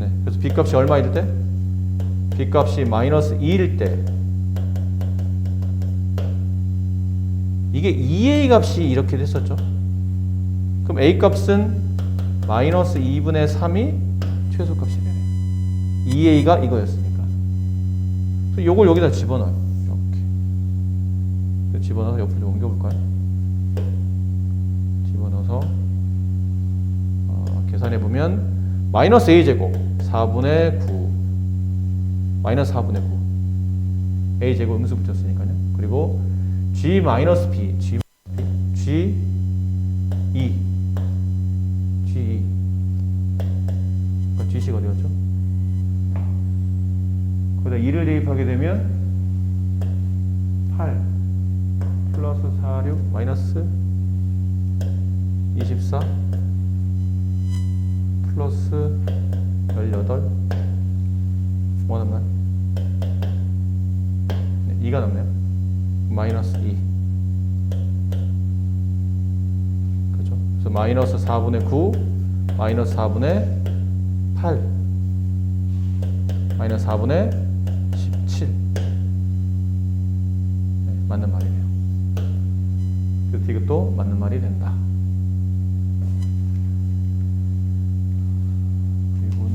네, 그래서 b 값이 얼마일 때? b 값이 마이너스 2일 때 이게 2a 값이 이렇게 됐었죠. 그럼 a 값은 마이너스 2분의 3이 최소값이 되네. 2a가 이거였으니까. 그래서 요걸 여기다 집어넣어요. 이렇게 집어넣어서 옆으로 좀 옮겨볼까요? 집어넣어서 계산해보면 마이너스 a제곱 4분의 9 마이너스 4분의 9 a제곱 음수 붙였으니까요. 그리고 g 마이너스 b g g 2 g 2 gc가 어디였죠? 거기다 2를 대입하게 되면 8 플러스 4, 6 마이너스 24 플러스 18 뭐가 남나요? 네, 2가 남네요. 마이너스 2 그렇죠? 그래서 마이너스 4분의 9 마이너스 4분의 8 마이너스 4분의 17 네, 맞는 말이네요. 그래서 이것도 맞는 말이 된다. 그리고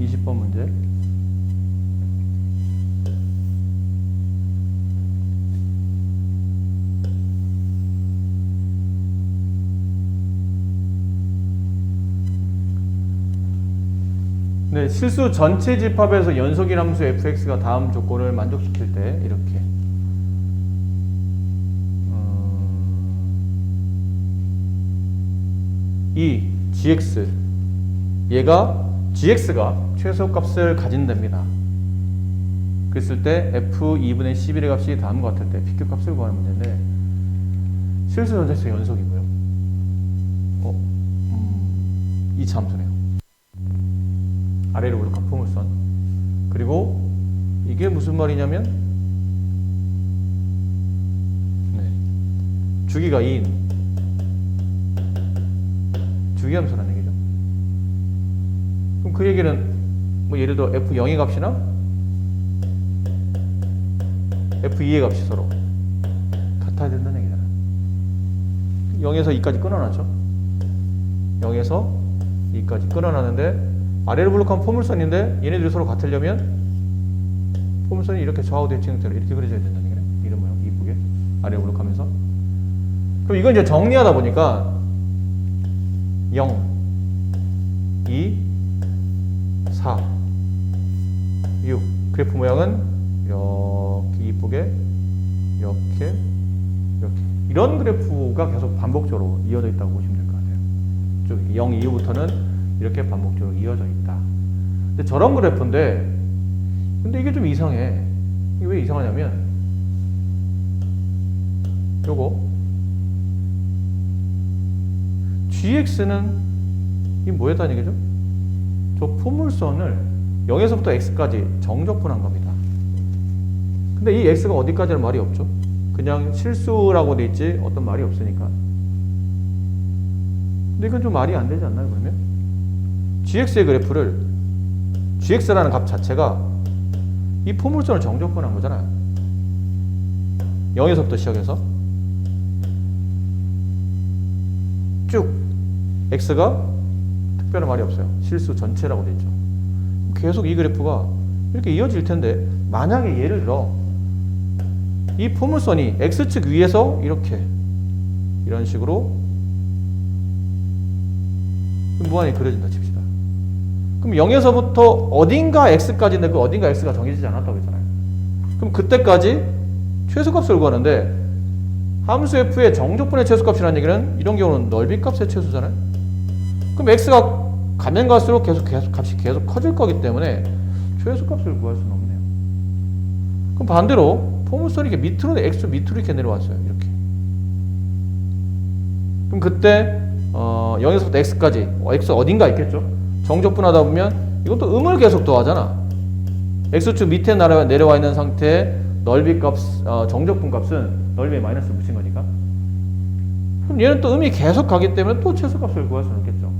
20번 문제. 네, 실수 전체 집합에서 연속인 함수 fx가 다음 조건을 만족시킬 때 이렇게 이 gx 얘가 gx가 최소값을 가진답니다. 그랬을 때 f2분의 11의 값이 다음과 같을 때 PQ값을 구하는 문제인데 실수 전체에서 연속이고요. 이 함수네요. 아래로 오르간 포물선. 그리고 이게 무슨 말이냐면 주기가 2인 주기함수라는 얘기죠. 그럼 그 얘기는 뭐 예를 들어 f0의 값이나 f2의 값이 서로 같아야 된다는 얘기잖아요. 0에서 2까지 끊어놨죠. 0에서 2까지 끊어놨는데 아래로 블록한 포물선인데 얘네들이 서로 같으려면 포물선이 이렇게 좌우 대칭형태로 이렇게 그려져야 된다는 얘기네. 이런 모양 이쁘게 아래로 블록하면서. 그럼 이건 이제 정리하다 보니까 0, 2, 4, 6 그래프 모양은 이렇게 이쁘게 이렇게 이런 그래프가 계속 반복적으로 이어져 있다고 보시면 될 것 같아요. 쭉 0 이후부터는 이렇게 반복적으로 이어져 있다. 근데 저런 그래프인데 근데 이게 좀 이상해. 이게 왜 이상하냐면 요거 gx는 이 뭐였다는 얘기죠? 저 포물선을 0에서부터 x까지 정적분한 겁니다. 근데 이 x가 어디까지는 말이 없죠? 그냥 실수라고 돼 있지 어떤 말이 없으니까. 근데 이건 좀 말이 안 되지 않나요, 그러면? gx의 그래프를 gx라는 값 자체가 이 포물선을 정적분한 거잖아요. 0에서부터 시작해서 쭉 x가 특별한 말이 없어요. 실수 전체라고 돼 있죠. 계속 이 그래프가 이렇게 이어질 텐데 만약에 예를 들어 이 포물선이 x축 위에서 이렇게 이런 식으로 무한히 그려진다 칩시다. 그럼 0에서부터 어딘가 x까지인데 그 어딘가 x가 정해지지 않았다고 했잖아요. 그럼 그때까지 최소값을 구하는데 함수 f의 정적분의 최소값이라는 얘기는 이런 경우는 넓이값의 최소잖아요. 그럼 x가 가면 갈수록 계속 값이 계속 커질 거기 때문에 최소값을 구할 수는 없네요. 그럼 반대로 포물선이 이렇게 밑으로 x 밑으로 이렇게 내려왔어요. 이렇게. 그럼 그때 0에서부터 x까지 x 어딘가 있겠죠. 정적분하다 보면 이것도 음을 계속 더하잖아. x축 밑에 내려와 있는 상태에 넓이값 정적분 값은 넓이에 마이너스를 붙인 거니까. 그럼 얘는 또 음이 계속 가기 때문에 또 최소값을 구할 수는 없겠죠.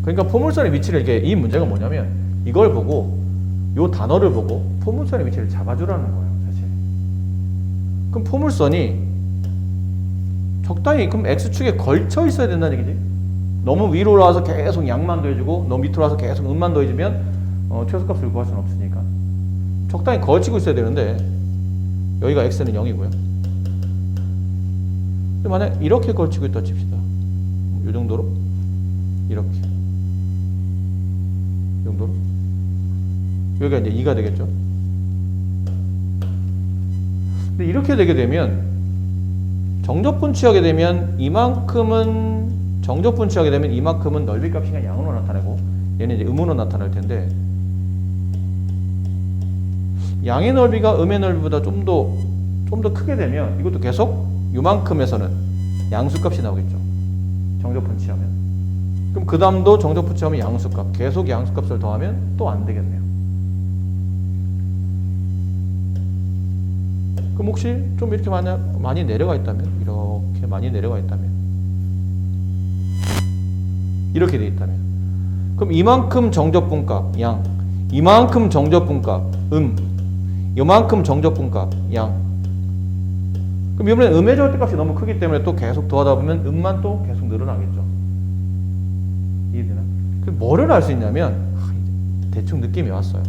그러니까 포물선의 위치를 이게 이 문제가 뭐냐면 이걸 보고 요 단어를 보고 포물선의 위치를 잡아주라는 거예요, 사실. 그럼 포물선이 적당히 그럼 x축에 걸쳐 있어야 된다는 얘기지. 너무 위로 올라와서 계속 양만 더해주고 너무 밑으로 와서 계속 음만 더해주면 최소값을 구할 수는 없으니까 적당히 걸치고 있어야 되는데 여기가 x는 0이고요. 만약 이렇게 걸치고 있다 칩시다. 이 정도로 이렇게 이 정도로 여기가 이제 2가 되겠죠. 근데 이렇게 되게 되면 정적분 취하게 되면 이만큼은 정적분 취하게 되면 이만큼은 넓이 값이 그냥 양으로 나타내고 얘는 이제 음으로 나타날 텐데 양의 넓이가 음의 넓이보다 좀 더 크게 되면 이것도 계속 요만큼에서는 양수값이 나오겠죠. 정적분 취하면. 그럼 그 다음도 정적분 취하면 양수값. 계속 양수값을 더하면 또 안 되겠네요. 그럼 혹시 좀 이렇게 많이 내려가 있다면 이렇게 많이 내려가 있다면 이렇게 돼 있다면 그럼 이만큼 정적분값 양 이만큼 정적분값 요만큼 정적분값 양 그럼 이번엔 음의 절대값이 너무 크기 때문에 또 계속 더하다 보면 음만 또 계속 늘어나겠죠. 이해되나? 그럼 뭐를 알 수 있냐면 대충 느낌이 왔어요.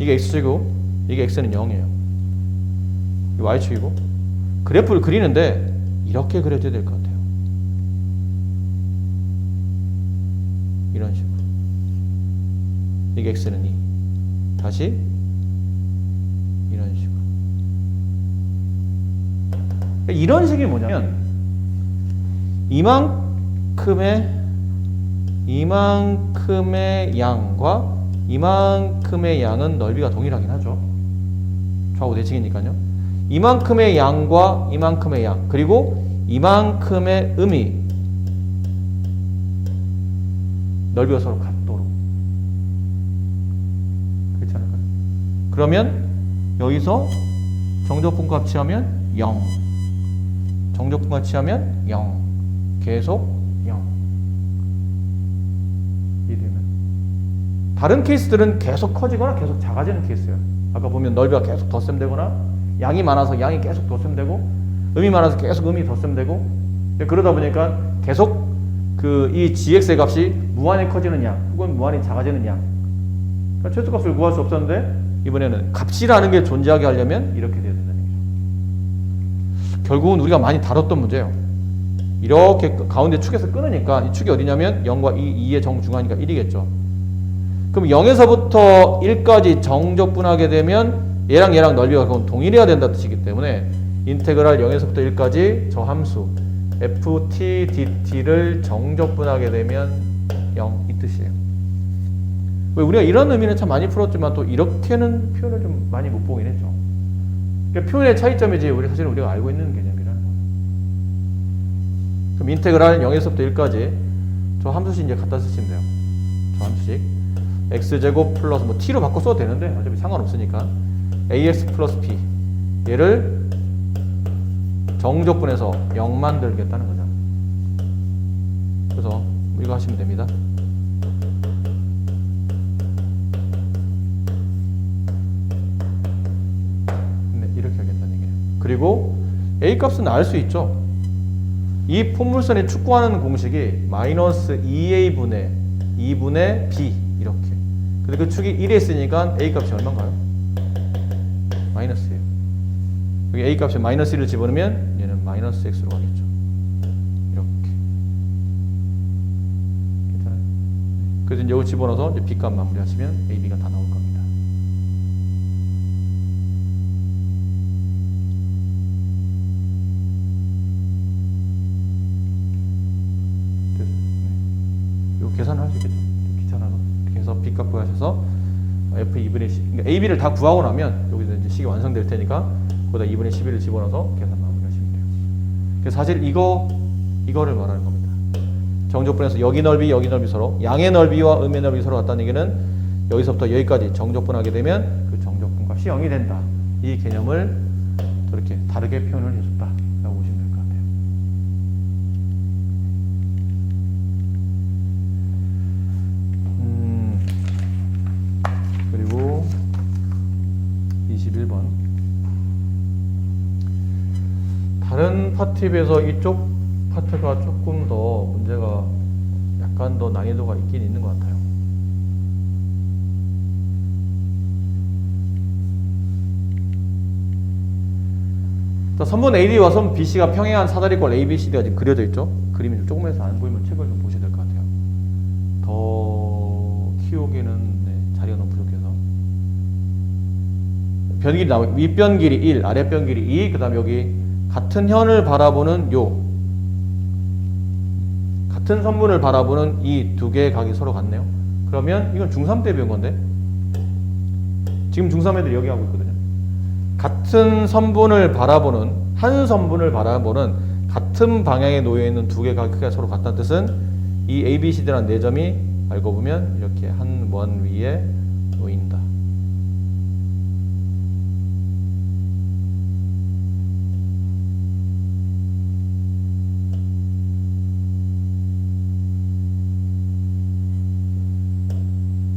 이게 x축이고 이게 x는 0이에요. 이 y축이고 그래프를 그리는데 이렇게 그려줘야 될 것 같아요. 이런 식으로 이게 x는 2 다시 이런 식으로 이런 식이 뭐냐면 이만큼의 양과 이만큼의 양은 넓이가 동일하긴 하죠. 좌우 대칭이니까요. 이만큼의 양과 이만큼의 양 그리고 이만큼의 음이 넓이가 서로 같도록 그렇지 않을까요? 그러면 여기서 정적분값 취하면 0 정적분값 취하면 0 계속 0 이되면 다른 케이스들은 계속 커지거나 계속 작아지는 케이스예요. 아까 보면 넓이가 계속 덧셈되거나 양이 많아서 양이 계속 덧셈되고 음이 많아서 계속 음이 덧셈되고 그러다 보니까 계속 이 gx의 값이 무한히 커지는 양 혹은 무한히 작아지는 양 그러니까 최소값을 구할 수 없었는데 이번에는 값이라는 게 존재하게 하려면 이렇게 돼야 된다는 얘기죠. 결국은 우리가 많이 다뤘던 문제예요. 이렇게 가운데 축에서 끊으니까 이 축이 어디냐면 0과 2의 정중하니까 1이겠죠. 그럼 0에서부터 1까지 정적분하게 되면 얘랑 넓이가 동일해야 된다는 뜻이기 때문에 인테그랄 0에서부터 1까지 저 함수 ft dt를 정적분하게 되면 0 이 뜻이에요. 왜 우리가 이런 의미는 참 많이 풀었지만 또 이렇게는 표현을 좀 많이 못 보긴 했죠. 그러니까 표현의 차이점이지 사실은 우리가 알고 있는 개념이라는 거예요. 그럼 인테그랄 0에서부터 1까지 저 함수식 이제 갖다 쓰시면 돼요. 저 함수식 x제곱 플러스 t로 바꿔 써도 되는데 어차피 상관없으니까 ax 플러스 b 얘를 정적분해서 0 만들겠다는 거죠. 그래서 이거 하시면 됩니다. 네, 이렇게 하겠다는 얘기예요. 그리고 a 값은 알 수 있죠. 이 포물선이 축구하는 공식이 마이너스 2a분의 2분의 b 이렇게. 근데 그 축이 1에 있으니까 a 값이 얼마인가요? 마이너스예요. 여기 a 값에 마이너스 1을 집어넣으면 얘는 마이너스 x로 가겠죠. 이렇게. 괜찮아요? 그래서 이제 이걸 집어넣어서 이제 b 값 마무리하시면 a, b가 다 나올 겁니다. 그래서 이거 계산을 할 수 있겠죠. 귀찮아서 이렇게 해서 b 값 구하셔서 f 2분의 10, 그러니까 a, b를 다 구하고 나면 여기서 이제 식이 완성될 테니까 거기다 2분의 11을 집어넣어서 계산 마무리하시면 돼요. 그래서 사실 이거를 말하는 겁니다. 정적분에서 여기 넓이 서로 양의 넓이와 음의 넓이 서로 같다는 얘기는 여기서부터 여기까지 정적분하게 되면 그 정적분 값이 0이 된다. 이 개념을 저렇게 다르게 표현을 해줬다라고 보시면 될 것 같아요. 다른 파트에 비해서 이쪽 파트가 조금 더 문제가 약간 더 난이도가 있긴 있는 것 같아요. 자, 선분 AD와 선분 BC가 평행한 사다리꼴 ABCD가 지금 그려져 있죠. 그림이 좀 조금해서 안 보이면 책을 좀 보셔야 될 것 같아요. 더 키우기는 자리가 너무 부족해서. 변길이 나오고 윗변 길이 1, 아랫변 길이 2, 그 다음에 여기 같은 현을 바라보는 같은 선분을 바라보는 이 두 개의 각이 서로 같네요. 그러면 이건 중3 때 배운 건데 지금 중3 애들이 여기 하고 있거든요. 같은 선분을 바라보는 한 선분을 바라보는 같은 방향에 놓여 있는 두 개의 각이 서로 같다는 뜻은 이 ABCD라는 네 점이 알고 보면 이렇게 한 원 위에 놓인다.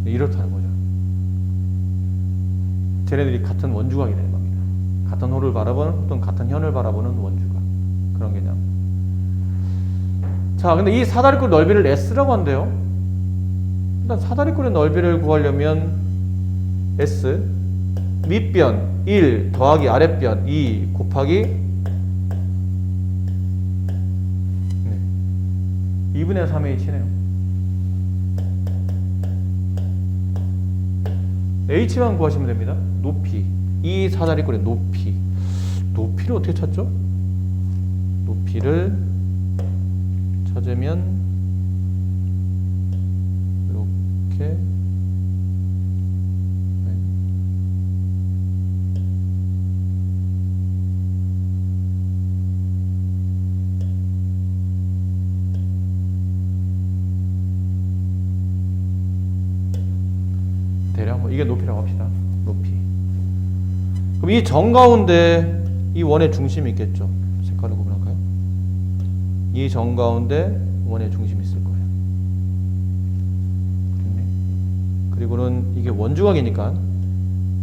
이렇다는 거죠. 쟤네들이 같은 원주각이 되는 겁니다. 같은 호를 바라보는 또는 같은 현을 바라보는 원주각. 그런 개념. 자, 근데 이 사다리꼴 넓이를 S라고 한대요. 일단 사다리꼴의 넓이를 구하려면 S 윗변 1 더하기 아랫변 2 곱하기 2분의 3h네요. h만 구하시면 됩니다. 높이. 이 사다리꼴의 높이. 높이를 어떻게 찾죠? 높이를 찾으면 이렇게 대략 이게 높이라고 합시다. 높이. 그럼 이 정가운데 이 원의 중심이 있겠죠. 색깔을 구분할까요? 이 정가운데 원의 중심이 있을 거예요. 그리고는 이게 원주각이니까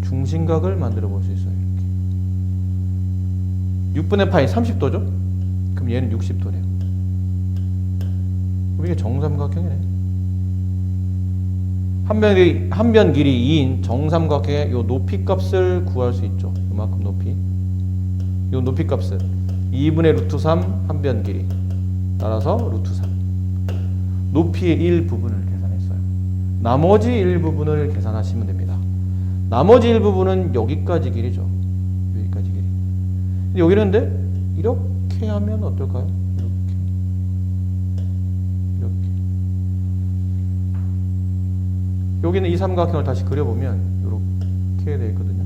중심각을 만들어 볼 수 있어요. 이렇게 6분의 파이 30도죠? 그럼 얘는 60도래요. 그럼 이게 정삼각형이네. 한 변 길이 2인 정삼각형의 요 높이 값을 구할 수 있죠. 이만큼 높이. 요 높이 값은 2분의 루트 3 한 변 길이. 따라서 루트 3. 높이의 일부분을 계산했어요. 나머지 일부분을 계산하시면 됩니다. 나머지 일부분은 여기까지 길이죠. 여기까지 길이. 근데 여기는 근데 이렇게 하면 어떨까요? 여기는 이 삼각형을 다시 그려보면 이렇게 되어 있거든요.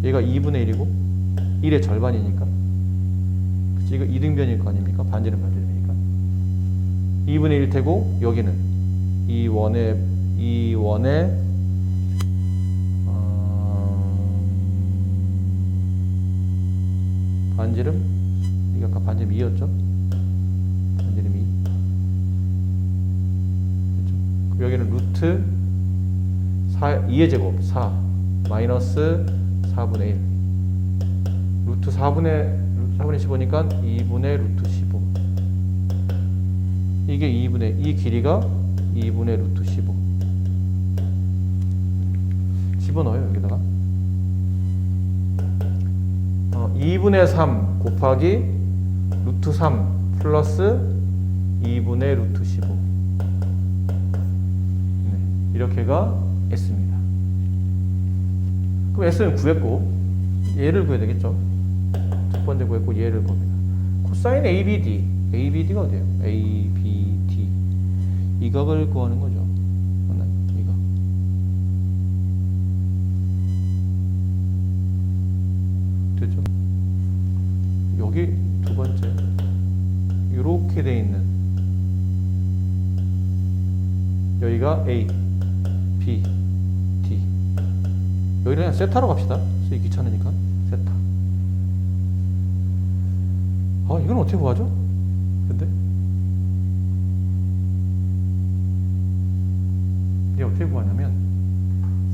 얘가 2분의 1이고 1의 절반이니까 그치? 이거 이등변일 거 아닙니까? 반지름 반지름이니까 2분의 1태고 여기는 이 원의 반지름 이게 아까 반지름 2였죠? 반지름 2 여기는 루트 2의 제곱 4 마이너스 4분의 1 루트 4분의 15니까 2분의 루트 15 이게 이 길이가 2분의 루트 15 집어넣어요 여기다가 2분의 3 곱하기 루트 3 플러스 2분의 루트 15 이렇게가 S입니다. 그럼 S는 구했고 얘를 구해야 되겠죠. 첫 번째 구했고 얘를 구합니다. 코사인 ABD ABD가 어디예요? ABD 이 각을 구하는 거죠. 이 각. 됐죠? 여기 두 번째 이렇게 돼 있는 여기가 A B, D 여기는 그냥 세타로 갑시다. 쓰기 귀찮으니까 세타. 이건 어떻게 구하죠? 근데 이게 어떻게 구하냐면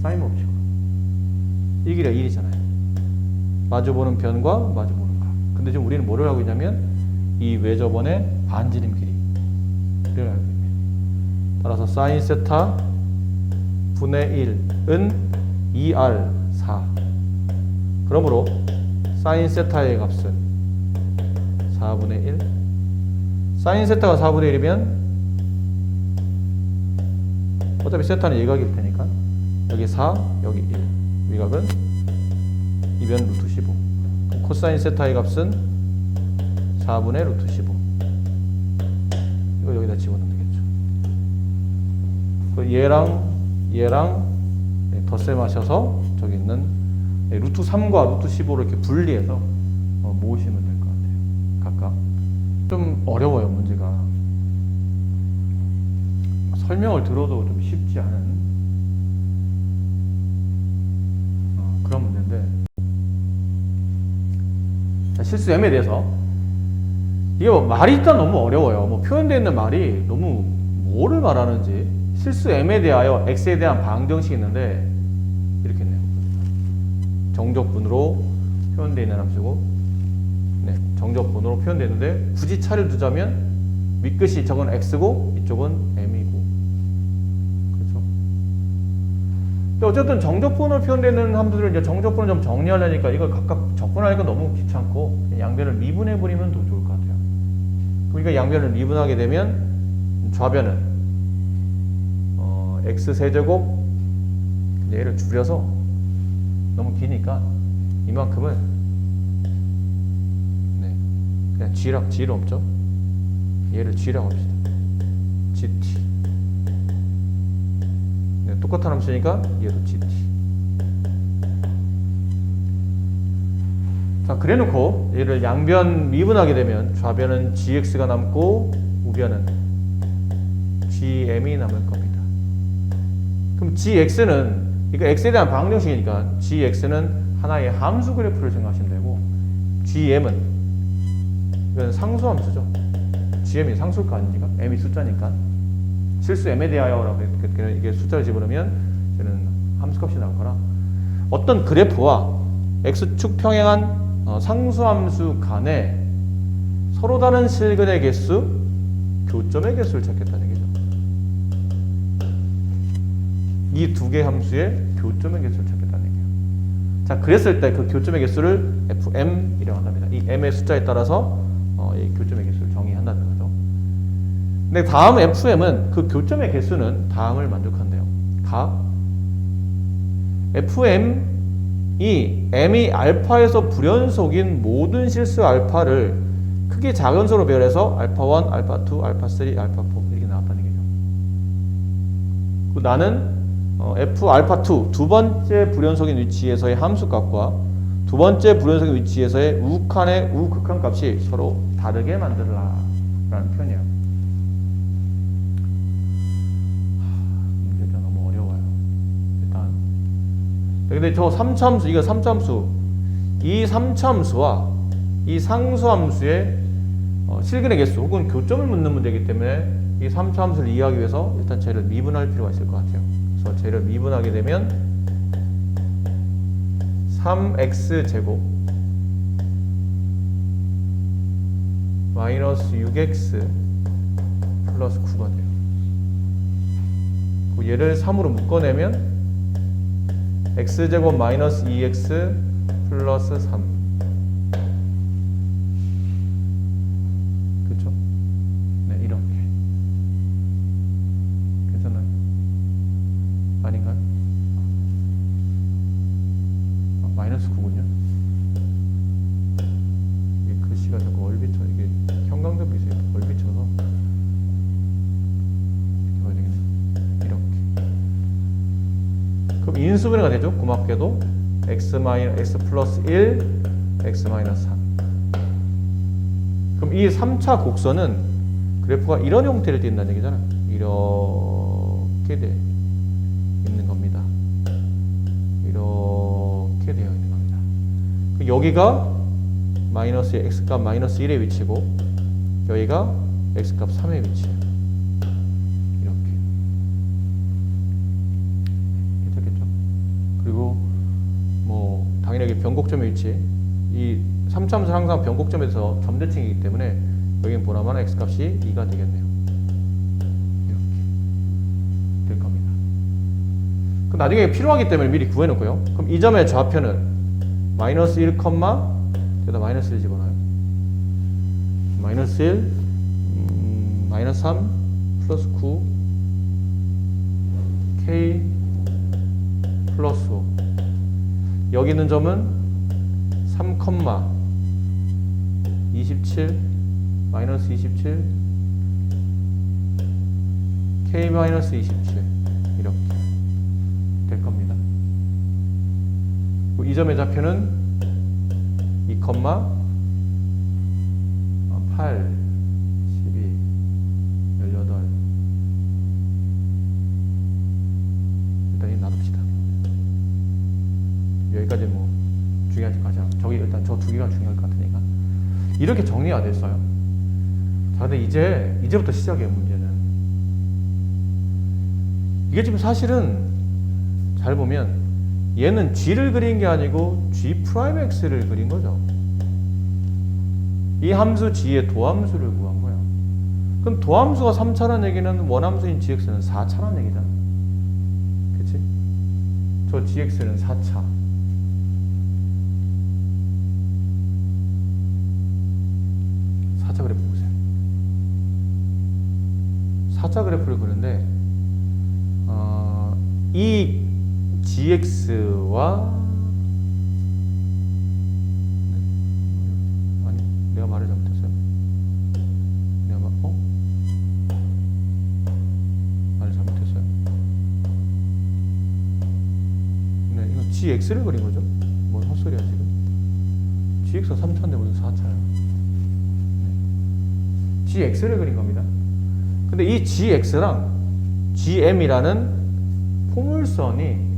사인 법칙으로 이 길이가 1이잖아요. 마주보는 변과 마주보는 각 근데 지금 우리는 뭐를 하고 있냐면 이 외접원의 반지름 길이를 알고 있네요. 따라서 사인 세타 분의 1은 2R4. 그러므로 사인 세타의 값은 4분의 1. 사인 세타가 4분의 1이면 어차피 세타는 일각일 테니까 여기 4, 여기 1. 위각은 2변 루트 15. 코사인 세타의 값은 4분의 루트 15. 이거 여기다 집어넣으면 되겠죠. 얘랑 덧셈 하셔서 저기 있는 루트 3과 루트 15를 이렇게 분리해서 모으시면 될 것 같아요. 각각. 좀 어려워요, 문제가. 설명을 들어도 좀 쉽지 않은 그런 문제인데, 자, 실수 M에 대해서 이게 뭐 말이 일단 너무 어려워요. 뭐 표현되어 있는 말이 너무 뭐를 말하는지. 실수 M에 대하여 X에 대한 방정식이 있는데 이렇게 있네요. 정적분으로 표현되어 있는 함수고, 네, 정적분으로 표현되어 있는데 굳이 차를 두자면 밑끝이 저건 X고 이쪽은 M이고, 그렇죠? 근데 어쨌든 정적분으로 표현되는 함수들은 이제 정적분을 좀 정리하려니까 이걸 각각 적분하니까 너무 귀찮고 양변을 미분해 버리면 더 좋을 것 같아요. 그러니까 양변을 미분하게 되면 좌변은 X세제곱, 얘를 줄여서 너무 기니까 이만큼은 네, 그냥 G로 없죠? 얘를 G라고 합시다. GT. 네, 똑같은 함수니까 얘도 GT. 자, 그래 놓고 얘를 양변 미분하게 되면 좌변은 GX가 남고 우변은 GM이 남을 겁니다. 그럼 GX는, 이거 X에 대한 방정식이니까 GX는 하나의 함수 그래프를 생각하시면 되고, GM은 이건 상수함수죠. GM이 상수일 거 아닙니까? M이 숫자니까. 실수 M에 대하여라고 이게 숫자를 집어넣으면 저는 함수값이 나올 거라, 어떤 그래프와 X축 평행한 상수함수 간에 서로 다른 실근의 개수, 교점의 개수를 찾겠다는 얘기죠. 이 두 개 함수의 교점의 개수를 찾겠다는 얘기예요. 자, 그랬을 때 그 교점의 개수를 FM이라고 한답니다. 이 M의 숫자에 따라서 이 교점의 개수를 정의한다는 거죠. 근데 다음 FM은 그 교점의 개수는 다음을 만족한대요. FM이 M이 알파에서 불연속인 모든 실수 알파를 크게 작은 수로 배열해서 알파1, 알파2, 알파3, 알파4 이렇게 나왔다는 얘기죠. 나는 F 알파2 두 번째 불연속인 위치에서의 함수값과 두 번째 불연속인 위치에서의 우극한의 우극한 값이 서로 다르게 만들라 라는 표현이에요. 문제가 너무 어려워요. 일단 근데 저 3차함수, 이거 3차함수, 이 3차함수와 이 상수함수의 실근의 개수 혹은 교점을 묻는 문제이기 때문에 이 3차함수를 이해하기 위해서 일단 쟤를 미분할 필요가 있을 것 같아요. 그래서 쟤를 미분하게 되면 3x제곱 마이너스 6x 플러스 9가 돼요. 얘를 3으로 묶어내면 x제곱 마이너스 2x 플러스 3. 그쵸? 네, 이렇게. 괜찮아요? 아닌가요? 마이너스 9군요. 이게 글씨가 자꾸 얼비쳐, 이게 형광등 빛에 얼비쳐서 이렇게 봐야 되겠네. 이렇게. 그럼 인수분해가 되죠? 고맙게도 x 플러스 1, x 마이너스 3. 그럼 이 3차 곡선은 그래프가 이런 형태를 띈다는 얘기잖아요. 이렇게 돼 있는 겁니다. 이렇게 되어 있는 겁니다. 여기가 마이너스 x값 마이너스 1의 위치고 여기가 x값 3의 위치예요. 이렇게. 괜찮겠죠? 그리고 뭐 당연히 변곡점의 위치, 이 3차함수는 항상 변곡점에서 점대칭이기 때문에 여기는 보나마나 x값이 2가 되겠네요. 이렇게 될 겁니다. 그럼 나중에 필요하기 때문에 미리 구해놓고요. 그럼 이 점의 좌표는 마이너스 1, 여기다 마이너스 1 집어넣어요. 마이너스 1, 마이너스 3, 플러스 9, k, 플러스 5. 여기 있는 점은 3, 27, 마이너스 27, k 마이너스 27 이렇게 될 겁니다. 이 점의 좌표는 2, 8, 12, 18. 일단 이 놔둡시다. 여기까지 뭐 중요하지 가장 저기 일단 저 두 개가 중요할 것 같으니까 이렇게 정리가 됐어요. 자, 근데 이제부터 시작이에요. 문제는 이게 지금 사실은 잘 보면 얘는 g를 그린 게 아니고 g'(x'를 그린 거죠. 이 함수 g의 도함수를 구한 거야. 그럼 도함수가 3차라는 얘기는 원함수인 gx는 4차라는 얘기잖아. 그치? 저 gx는 4차. 4차 그래프 보세요. 4차 그래프를 그리는데 이 gx와 아니 내가 말을 잘못했어요. 말을 잘못했어요. 네, 이건 gx를 그린 거죠. 뭔 헛소리야 지금. gx가 3차인데 무슨 4차야. gx를 그린 겁니다. 근데 이 gx랑 gm이라는 포물선이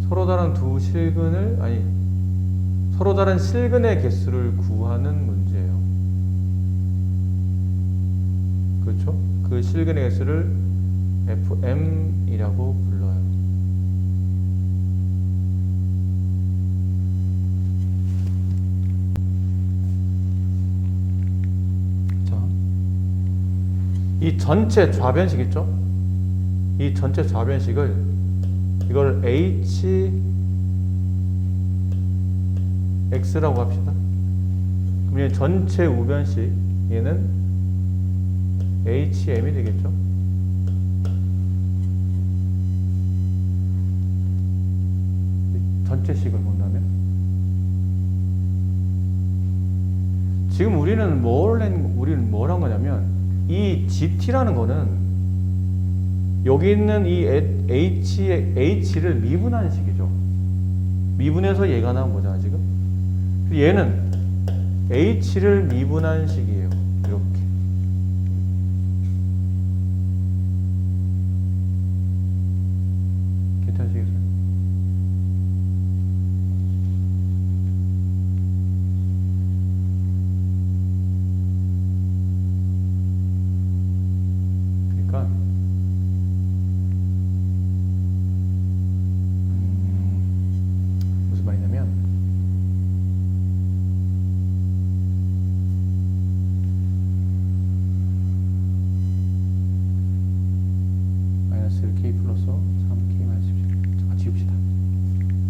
서로 다른 서로 다른 실근의 개수를 구하는 문제예요. 그렇죠? 그 실근의 개수를 fm이라고 불러요. 이 전체 좌변식 있죠? 이 전체 좌변식을 이걸 hx라고 합시다. 그럼 얘 전체 우변식 얘는 hm이 되겠죠? 전체식을 본다면 지금 우리는 뭘 한 거냐면 이 GT라는 거는 여기 있는 이 H를 미분한 식이죠. 미분해서 얘가 나온 거잖아 지금. 얘는 H를 미분한 식이에요. 이렇게. 괜찮으시겠어요? 무슨 말이냐면 마이너스 1k 플러스 3k 마이너스 17. 잠깐 지웁시다.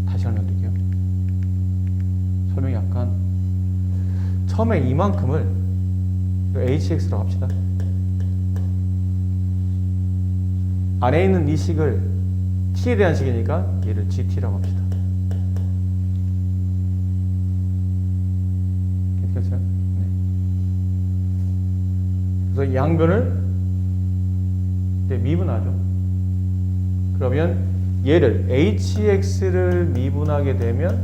다시 설명드릴게요. 설명이 약간 처음에 이만큼을 hx라고 합시다. 안에 있는 이 식을 t에 대한 식이니까 얘를 gt라고 합시다. 괜찮겠어요? 네. 그래서 양변을 이제 미분하죠. 그러면 얘를 hx를 미분하게 되면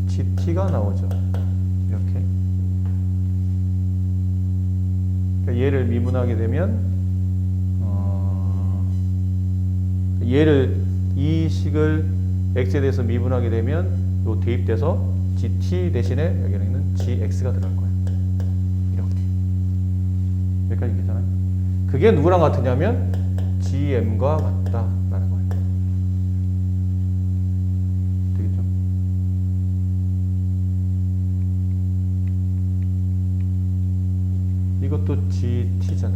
gt가 나오죠. 이렇게. 그러니까 얘를 미분하게 되면 얘를 이 식을 x에 대해서 미분하게 되면 요 대입돼서 gt 대신에 여기는 있는 gx가 들어갈 거예요. 이렇게. 여기까지 괜찮아요? 그게 누구랑 같으냐면 gm과 같다라는 거예요. 이것도 GT잖아.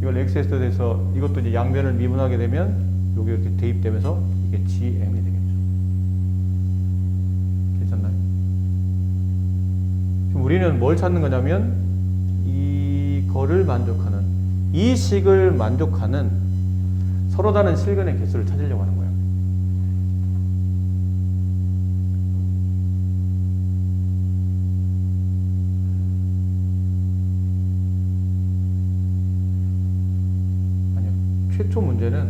이걸 XS에 대해서 이것도 이제 양변을 미분하게 되면 여기 이렇게 대입되면서 이게 GM이 되겠죠. 괜찮나요? 지금 우리는 뭘 찾는 거냐면 이거를 만족하는, 이 식을 만족하는 서로 다른 실근의 개수를 찾으려고 하는 거예요. 최초 문제는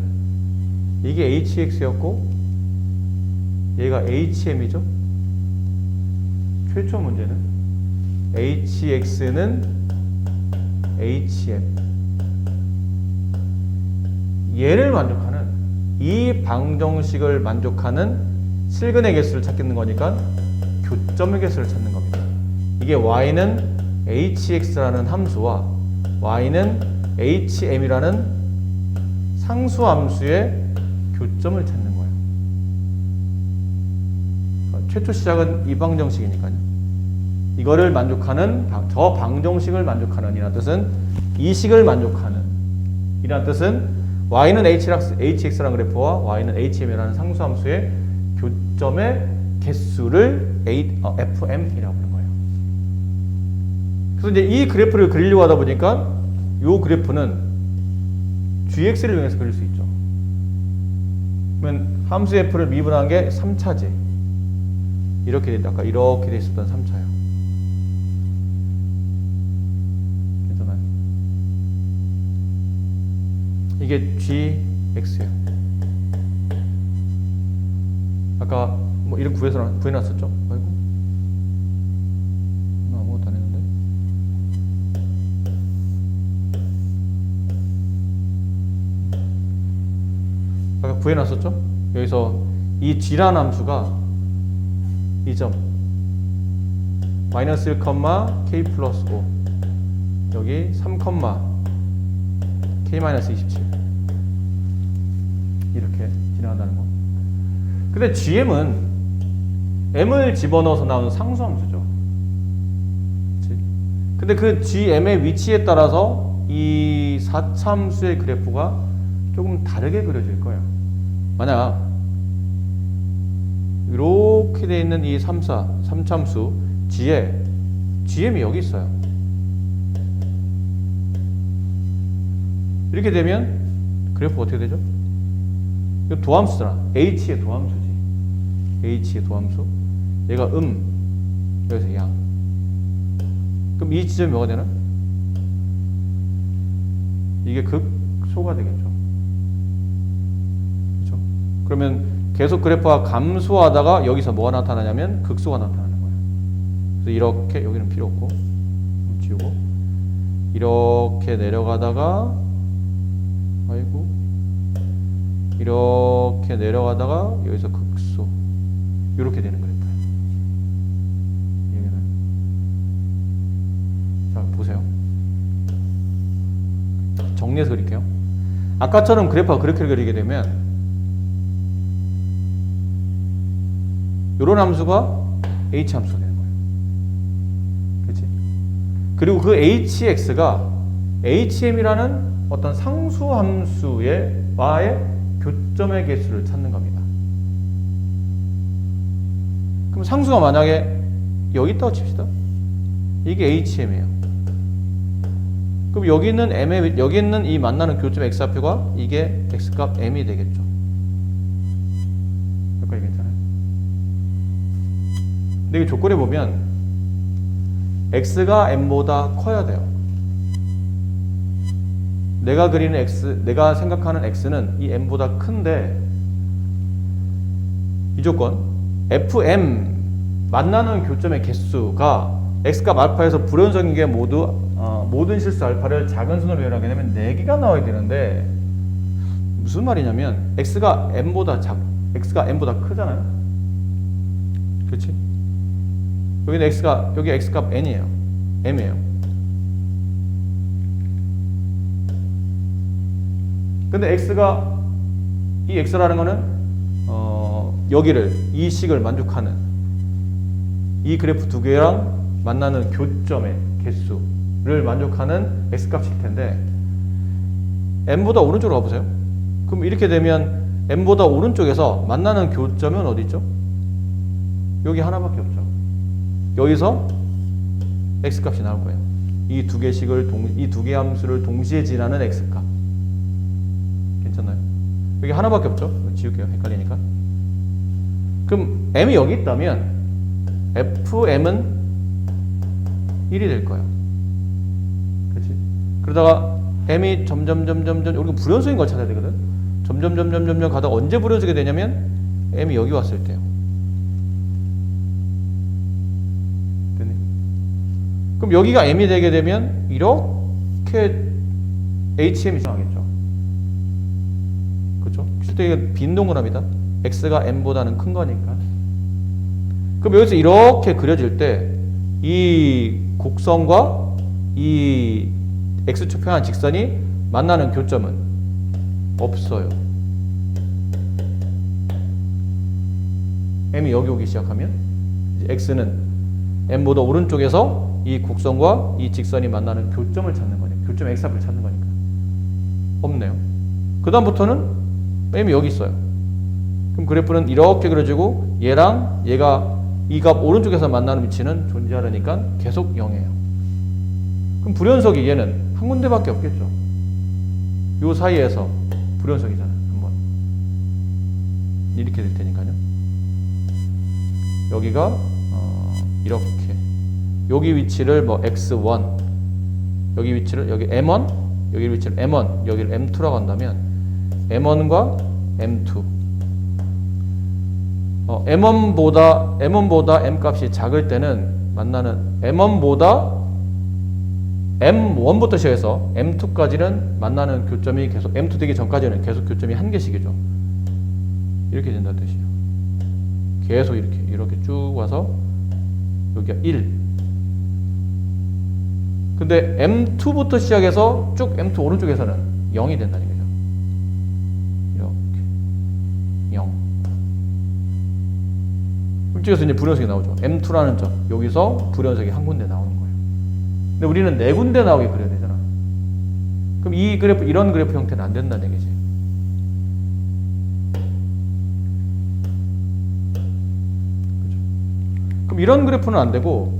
이게 HX였고 얘가 HM이죠. 최초 문제는 HX는 HM, 얘를 만족하는, 이 방정식을 만족하는 실근의 개수를 찾겠는 거니까 교점의 개수를 찾는 겁니다. 이게 y는 hx라는 함수와 y는 HM이라는 상수함수의 교점을 찾는 거예요. 최초 시작은 이 방정식이니까요. 이거를 만족하는, 저 방정식을 만족하는 이란 뜻은 이 식을 만족하는 이란 뜻은 y는 hx라는 그래프와 y는 hm이라는 상수함수의 교점의 개수를 fm이라고 부르는 거예요. 그래서 이제 이 그래프를 그리려고 하다 보니까 이 그래프는 gx를 이용해서 그릴 수 있죠. 그러면 함수 f를 미분한 게 3차지. 아까 이렇게 돼 있었던 3차예요. 괜찮아요? 이게 gx예요. 아까 뭐 이렇게 구해놨었죠? 아이고. 아무것도 안 했는데. 아까 구해놨었죠? 여기서 이 g라는 함수가 이 점 마이너스 1, k 플러스 5 여기 3, k 마이너스 27 이렇게 지나간다는 거. 근데 gm은 m을 집어넣어서 나오는 상수함수죠. 그치? 근데 그 gm의 위치에 따라서 이 4차함수의 그래프가 조금 다르게 그려질 거예요. 만약 이렇게 돼 있는 이 3차함수 gm이 여기 있어요. 이렇게 되면 그래프 어떻게 되죠? 이거 도함수잖아. h의 도함수지. h의 도함수. 얘가 여기서 양. 그럼 이 지점이 뭐가 되나? 이게 극소가 되겠죠. 그렇죠? 그러면 계속 그래프가 감소하다가 여기서 뭐가 나타나냐면 극소가 나타나는 거예요. 그래서 이렇게, 여기는 필요 없고 지우고 이렇게 내려가다가 이렇게 내려가다가 여기서 극소 이렇게 되는 그래프예요. 자, 보세요. 정리해서 그릴게요. 아까처럼 그래프가 그렇게 그리게 되면 이런 함수가 h함수가 되는 거예요. 그렇지? 그리고 그 hx가 hm이라는 어떤 상수함수와의 교점의 개수를 찾는 겁니다. 그럼 상수가 만약에 여기 있다고 칩시다. 이게 hm이에요. 그럼 여기 있는 이 만나는 교점 x좌표가 이게 x값 m이 되겠죠. 여기까지 괜찮아요? 근데 이 조건에 보면 x가 m보다 커야 돼요. 내가 그리는 내가 생각하는 x는 이 m보다 큰데 이 조건 fm 만나는 교점의 개수가 x값 알파에서 불연속인 게 모든 실수 알파를 작은 수로 배열하게 되면 4개가 나와야 되는데 무슨 말이냐면 x가 m보다 크잖아요. 그렇지? 여기 x값 n이에요. m이에요. 근데 이 x라는 거는 이 식을 만족하는 이 그래프 두 개랑 만나는 교점의 개수를 만족하는 x값일 텐데 m보다 오른쪽으로 가보세요. 그럼 이렇게 되면 m보다 오른쪽에서 만나는 교점은 어디 있죠? 여기 하나밖에 없죠. 여기서 x값이 나올 거예요. 이 두 개 함수를 동시에 지나는 x값. 괜찮나요? 여기 하나밖에 없죠? 지울게요. 헷갈리니까. 그럼 m이 여기 있다면 fm은 1이 될 거예요. 그렇지? 그러다가 m이 점점 우리가 불연속인 걸 찾아야 되거든. 점점 가다가 언제 불연속이 되냐면 m이 여기 왔을 때요. 됐네? 그럼 여기가 m이 되게 되면 이렇게 HM이 나오겠죠. 그렇죠? 실제 이게 빈 동그라미다. x가 m보다는 큰 거니까. 그럼 여기서 이렇게 그려질 때 이 곡선과 이 x축 평행 직선이 만나는 교점은 없어요. m이 여기 오기 시작하면 이제 x는 m보다 오른쪽에서 이 곡선과 이 직선이 만나는 교점을 찾는 거니까, 교점 x값을 찾는 거니까 없네요. 그 다음부터는 m이 여기 있어요. 그럼 그래프는 이렇게 그려지고 얘랑 얘가 이 값 오른쪽에서 만나는 위치는 존재하려니까 계속 0이에요. 그럼 불연속이 얘는 한 군데밖에 없겠죠. 요 사이에서 불연속이잖아요. 한번 이렇게 될 테니까요. 여기가 이렇게 여기 위치를 뭐 x1 여기 위치를 여기 m1 여기 위치를 m1 여기를 m2라고 한다면 m1과 m2 m1보다 m 값이 작을 때는 만나는 m1보다 m1부터 시작해서 m2까지는 만나는 교점이 계속 m2 되기 전까지는 계속 교점이 한 개씩이죠. 이렇게 된다는 뜻이에요. 계속 이렇게 쭉 와서 여기가 1. 근데 m2부터 시작해서 쭉 m2 오른쪽에서는 0이 된다는 거죠. 이렇게 0. 이쪽에서 이제 불연속이 나오죠. m2라는 점 여기서 불연속이 한 군데 나오는 거예요. 근데 우리는 네 군데 나오게 그려야 되잖아. 그럼 이 그래프 이런 그래프 형태는 안 된다는 얘기지. 그렇죠? 그럼 이런 그래프는 안 되고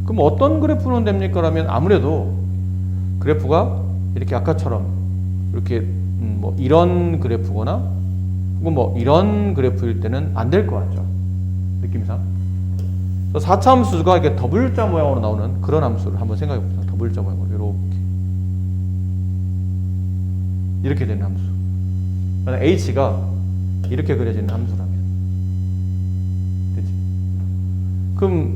그럼 어떤 그래프는 됩니까? 라면 아무래도 그래프가 이렇게 아까처럼 이렇게 뭐 이런 그래프거나 혹은 뭐 이런 그래프일 때는 안 될 것 같죠. 느낌상. 4차 함수가 이렇게 더블자 모양으로 나오는 그런 함수를 한번 생각해 보세요. 더블자 모양으로 이렇게 되는 함수. h가 이렇게 그려지는 함수라면 되지. 그럼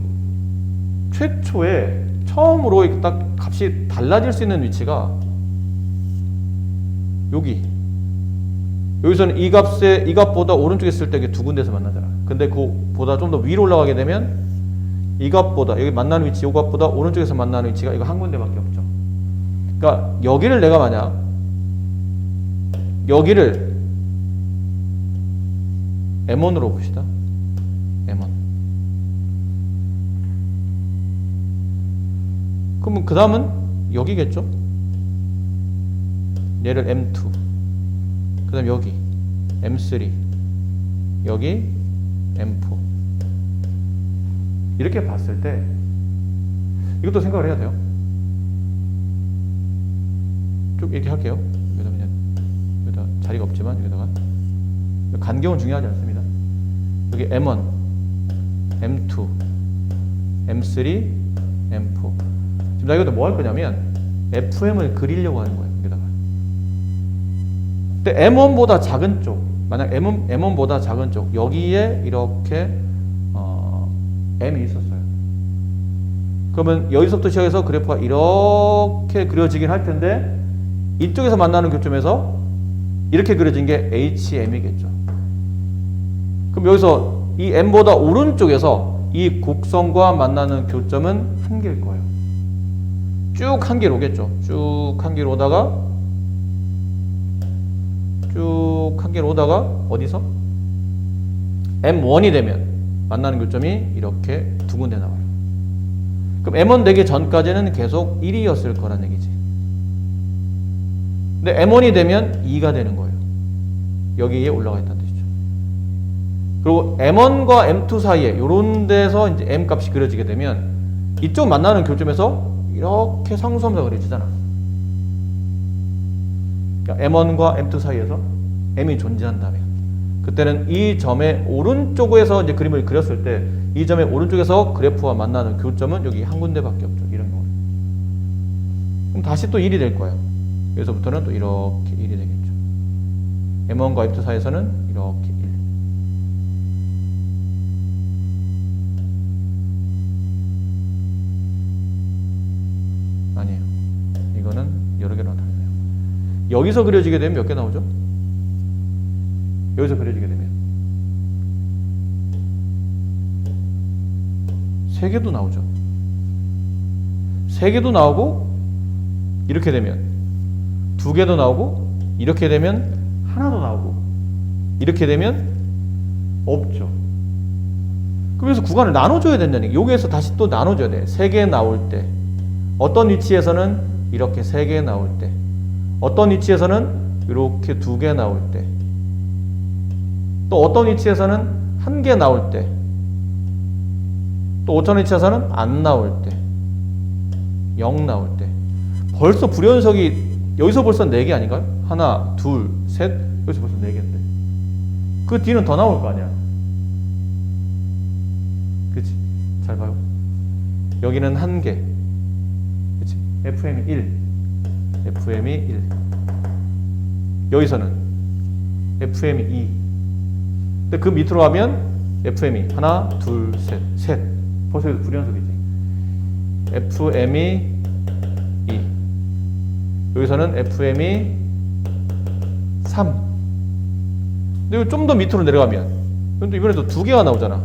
최초에 처음으로 이렇게 딱 값이 달라질 수 있는 위치가 여기서는 이 값보다 오른쪽에 있을 때 두 군데서 만나잖아. 근데 그보다 좀 더 위로 올라가게 되면 이 값보다 여기 만나는 위치, 이 값보다 오른쪽에서 만나는 위치가 이거 한 군데밖에 없죠. 그러니까 여기를 내가 만약 여기를 m1으로 봅시다. m1. 그러면 그 다음은 여기겠죠? 얘를 m2. 그 다음 여기 m3. 여기 m4. 이렇게 봤을 때 이것도 생각을 해야 돼요. 쭉 이렇게 할게요. 여기다 자리가 없지만 여기다가 간격은 중요하지 않습니다. 여기 m1, m2, m3, m4. 지금 나 이것도 뭐 할 거냐면 fm을 그리려고 하는 거예요. 여기다가. 근데 m1보다 작은 쪽, 만약 m1보다 작은 쪽 여기에 이렇게 m이 있었어요. 그러면 여기서부터 시작해서 그래프가 이렇게 그려지긴 할 텐데 이쪽에서 만나는 교점에서 이렇게 그려진 게 HM이겠죠. 그럼 여기서 이 m보다 오른쪽에서 이 곡선과 만나는 교점은 한 개일 거예요. 쭉 한 개로 오겠죠. 쭉 한 개로 오다가 쭉 한 개로 오다가 어디서? M1이 되면 만나는 교점이 이렇게 두 군데 나와요. 그럼 M1 되기 전까지는 계속 1이었을 거란 얘기지. 근데 M1이 되면 2가 되는 거예요. 여기에 올라가 있다는 뜻이죠. 그리고 M1과 M2 사이에 이런 데서 이제 M 값이 그려지게 되면 이쪽 만나는 교점에서 이렇게 상수함수가 그려지잖아. 그러니까 M1과 M2 사이에서 M이 존재한다면 그때는 이 점의 오른쪽에서 이제 그림을 그렸을 때 이 점의 오른쪽에서 그래프와 만나는 교점은 여기 한 군데밖에 없죠. 이런 경우. 그럼 다시 또 1이 될 거예요. 여기서부터는 또 이렇게 1이 되겠죠. M1과 M2 사이에서는 이렇게 1. 아니에요. 이거는 여러 개로 나타나요. 여기서 그려지게 되면 몇 개 나오죠? 여기서 그려지게 되면 3개도 나오죠. 3개도 나오고 이렇게 되면 2개도 나오고 이렇게 되면 하나도 나오고 이렇게 되면 없죠. 그래서 구간을 나눠줘야 된다는 게 여기에서 다시 또 나눠줘야 돼. 3개 나올 때 어떤 위치에서는 이렇게 3개 나올 때 어떤 위치에서는 이렇게 2개 나올 때 또 어떤 위치에서는 1개 나올 때 또 어떤 위치에서는 안 나올 때 0 나올 때 벌써 불연속이 여기서 벌써 4개 아닌가요? 하나, 둘, 셋 여기서 벌써 4개인데 그 뒤는 더 나올 거 아니야. 그치? 잘 봐요. 여기는 1개 그치? FM이 1 FM이 1 여기서는 FM이 2 근데 그 밑으로 가면 FM이 하나, 둘, 셋, 셋 벌써 여기서 불연속이지. FM이 2 여기서는 FM이 3 근데 좀 더 밑으로 내려가면 또 이번에도 2개가 나오잖아.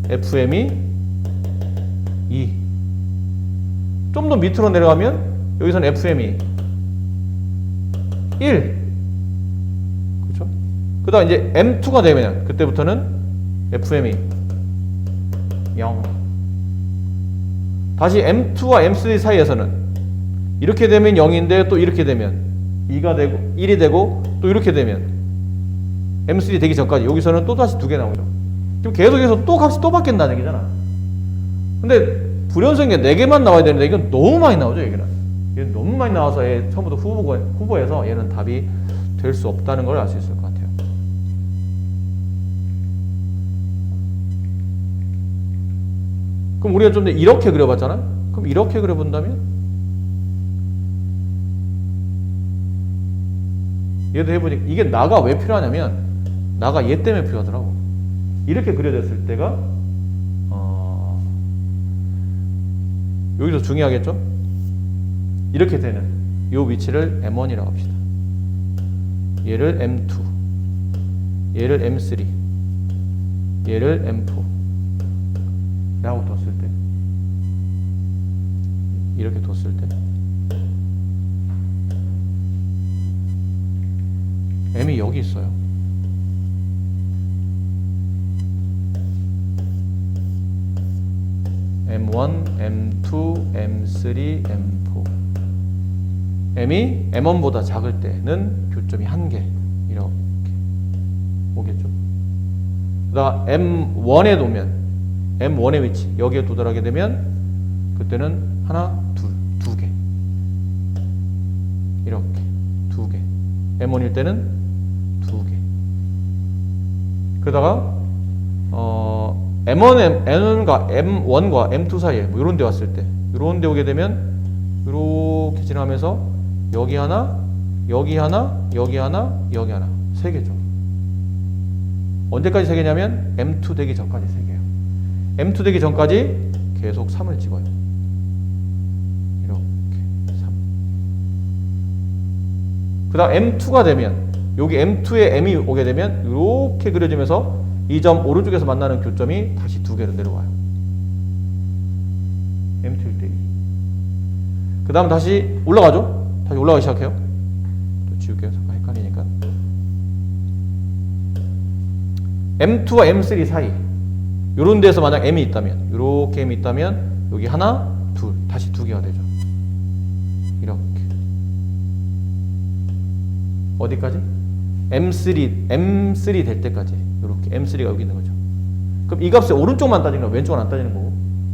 FM이 2 좀 더 밑으로 내려가면 여기서는 FM이 1 그렇죠? 그 다음 이제 M2가 되면 그때부터는 FM이 0 다시 M2와 M3 사이에서는 이렇게 되면 0인데 또 이렇게 되면 2가 되고 1이 되고 또 이렇게 되면 M3 되기 전까지 여기서는 또 다시 2개 나오죠. 그럼 계속해서 또 값이 또 바뀐다는 얘기잖아. 근데 불연속인 게 4개만 나와야 되는데 이건 너무 많이 나오죠. 얘는 너무 많이 나와서 얘 처음부터 후보에서 얘는 답이 될 수 없다는 걸 알 수 있을 것 같아요. 그럼 우리가 좀 더 이렇게 그려봤잖아. 그럼 이렇게 그려본다면 얘도 해보니까 이게 나가 왜 필요하냐면 나가 얘 때문에 필요하더라고. 이렇게 그려졌을 때가 여기서 중요하겠죠? 이렇게 되는 이 위치를 M1이라고 합시다. 얘를 M2 얘를 M3 얘를 M4 라고 뒀을 때 이렇게 뒀을 때 M이 여기 있어요. M1, M2, M3, M4 M이 M1보다 작을 때는 교점이 1개 이렇게 오겠죠. 그 다음 M1에 놓으면 M1의 위치 여기에 도달하게 되면 그때는 하나, 둘, 2개 이렇게 2개 M1일 때는 2개 그러다가 M1과 M2 사이에 뭐 이런 데 왔을 때 이런 데 오게 되면 이렇게 지나가면서 여기 하나 여기 하나 여기 하나 여기 하나 3개죠. 언제까지 3개냐면 M2 되기 전까지 3개예요. M2 되기 전까지 계속 3을 찍어요. 이렇게 3. 그 다음 M2가 되면 여기 M2에 M이 오게 되면 이렇게 그려지면서 이 점 오른쪽에서 만나는 교점이 다시 2개로 내려와요. M2일 때 2. 그 다음 다시 올라가죠. 다시 올라가기 시작해요. 또 지울게요. 잠깐 헷갈리니까. M2와 M3 사이 요런 데서 만약 m이 있다면, 요렇게 m이 있다면 여기 하나, 둘, 다시 두 개가 되죠. 이렇게. 어디까지? M3 될 때까지. 요렇게 M3가 여기 있는 거죠. 그럼 이 값의 오른쪽만 따지는 거야. 왼쪽은 안 따지는 거고.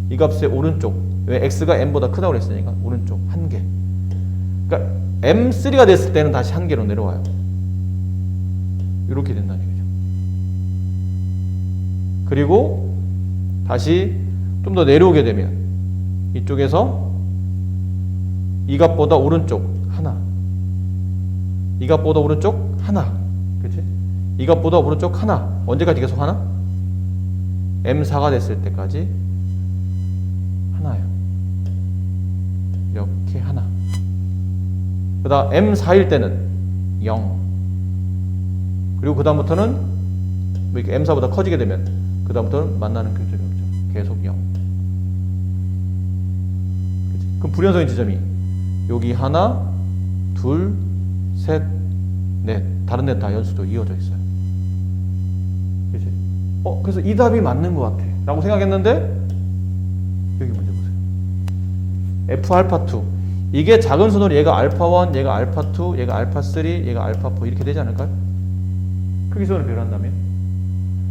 이 값의 오른쪽. 왜 x가 m보다 크다고 그랬으니까 오른쪽 한 개. 그러니까 M3가 됐을 때는 다시 한 개로 내려와요. 이렇게 된다는 얘기죠. 그리고 다시 좀 더 내려오게 되면 이쪽에서 이 값보다 오른쪽 하나, 이 값보다 오른쪽 하나, 그렇지? 이 값보다 오른쪽 하나. 언제까지 계속 하나? M4가 됐을 때까지 하나예요. 이렇게 하나. 그 다음 M4일 때는 0. 그리고 그 다음부터는 뭐 이렇게 M4보다 커지게 되면 그 다음부터는 만나는 교점이 없죠. 계속 0. 그치? 그럼 불연성의 지점이 여기 하나, 둘, 셋, 넷. 다른 데 다 연수도 이어져 있어요. 그치? 그래서 이 답이 맞는 것 같아 라고 생각했는데 여기 문제 보세요. F 알파 2. 이게 작은 순으로 얘가 알파 1, 얘가 알파 2, 얘가 알파 3, 얘가 알파 4 이렇게 되지 않을까요? 크기선을 배열한다면?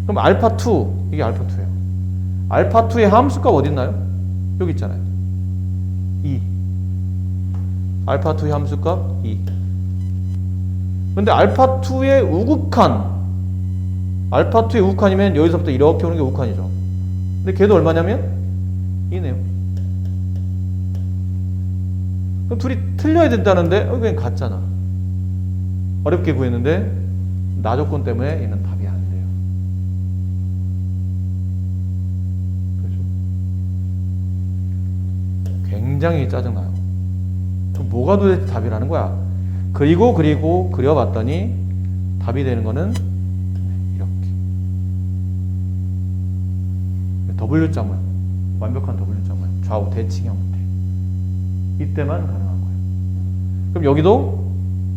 그럼 알파 2, 이게 알파 2예요. 알파 2의 함수값 어디 있나요? 여기 있잖아요. 2. 알파 2의 함수값 2. 근데 알파 2의 우극한, 알파 2의 우극한이면 여기서부터 이렇게 오는 게 우극한이죠. 근데 걔도 얼마냐면 2네요. 그럼 둘이 틀려야 된다는데 그냥 같잖아. 어렵게 구했는데 나 조건 때문에 얘는 답이 안 돼요. 그렇죠? 굉장히 짜증나요. 그럼 뭐가 도대체 답이라는 거야? 그리고 그려봤더니 답이 되는 거는 이렇게 W자문, 완벽한 W자문, 좌우 대칭 형태. 이때만 가능한 거예요. 그럼 여기도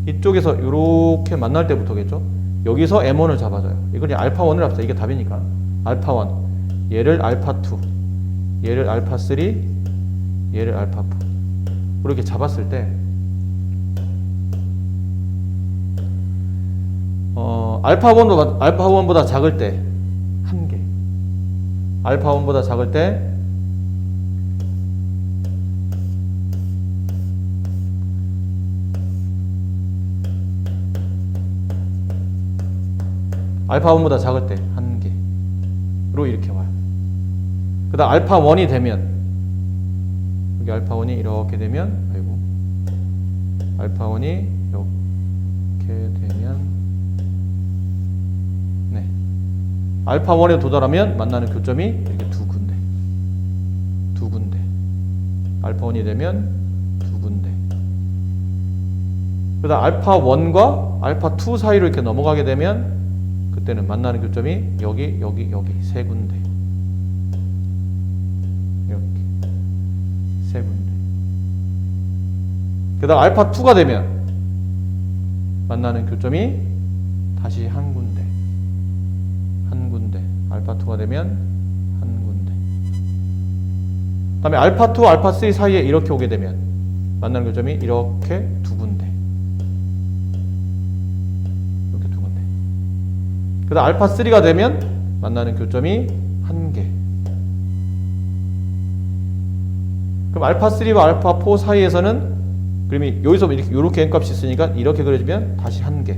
이쪽에서 이렇게 만날 때부터겠죠. 여기서 M1을 잡아줘요. 이건 알파 1을 합쳐. 이게 답이니까. 알파 1, 얘를 알파 2, 얘를 알파 3, 얘를 알파 4. 이렇게 잡았을 때 알파 1보다 작을 때 한 개. 알파 1보다 작을 때 알파 1보다 작을 때 한 개로 이렇게 와요. 그 다음 알파 1이 되면 여기 알파 1이 이렇게 되면 아이고 알파 1이 이렇게 되면 네 알파 1에 도달하면 만나는 교점이 이렇게 두 군데 알파 1이 되면 두 군데 그 다음 알파 1과 알파 2 사이로 이렇게 넘어가게 되면 그때는 만나는 교점이 여기 세 군데. 이렇게 세 군데. 게다가 알파 2가 되면 만나는 교점이 다시 한 군데. 알파 2가 되면 한 군데. 그다음에 알파 2, 알파 3 사이에 이렇게 오게 되면 만나는 교점이 이렇게 두 군데. 그 다음 알파 3가 되면 만나는 교점이 한 개. 그럼 알파 3와 알파 4 사이에서는 그림이 여기서 이렇게 n값이 있으니까 이렇게 그려지면 다시 한 개.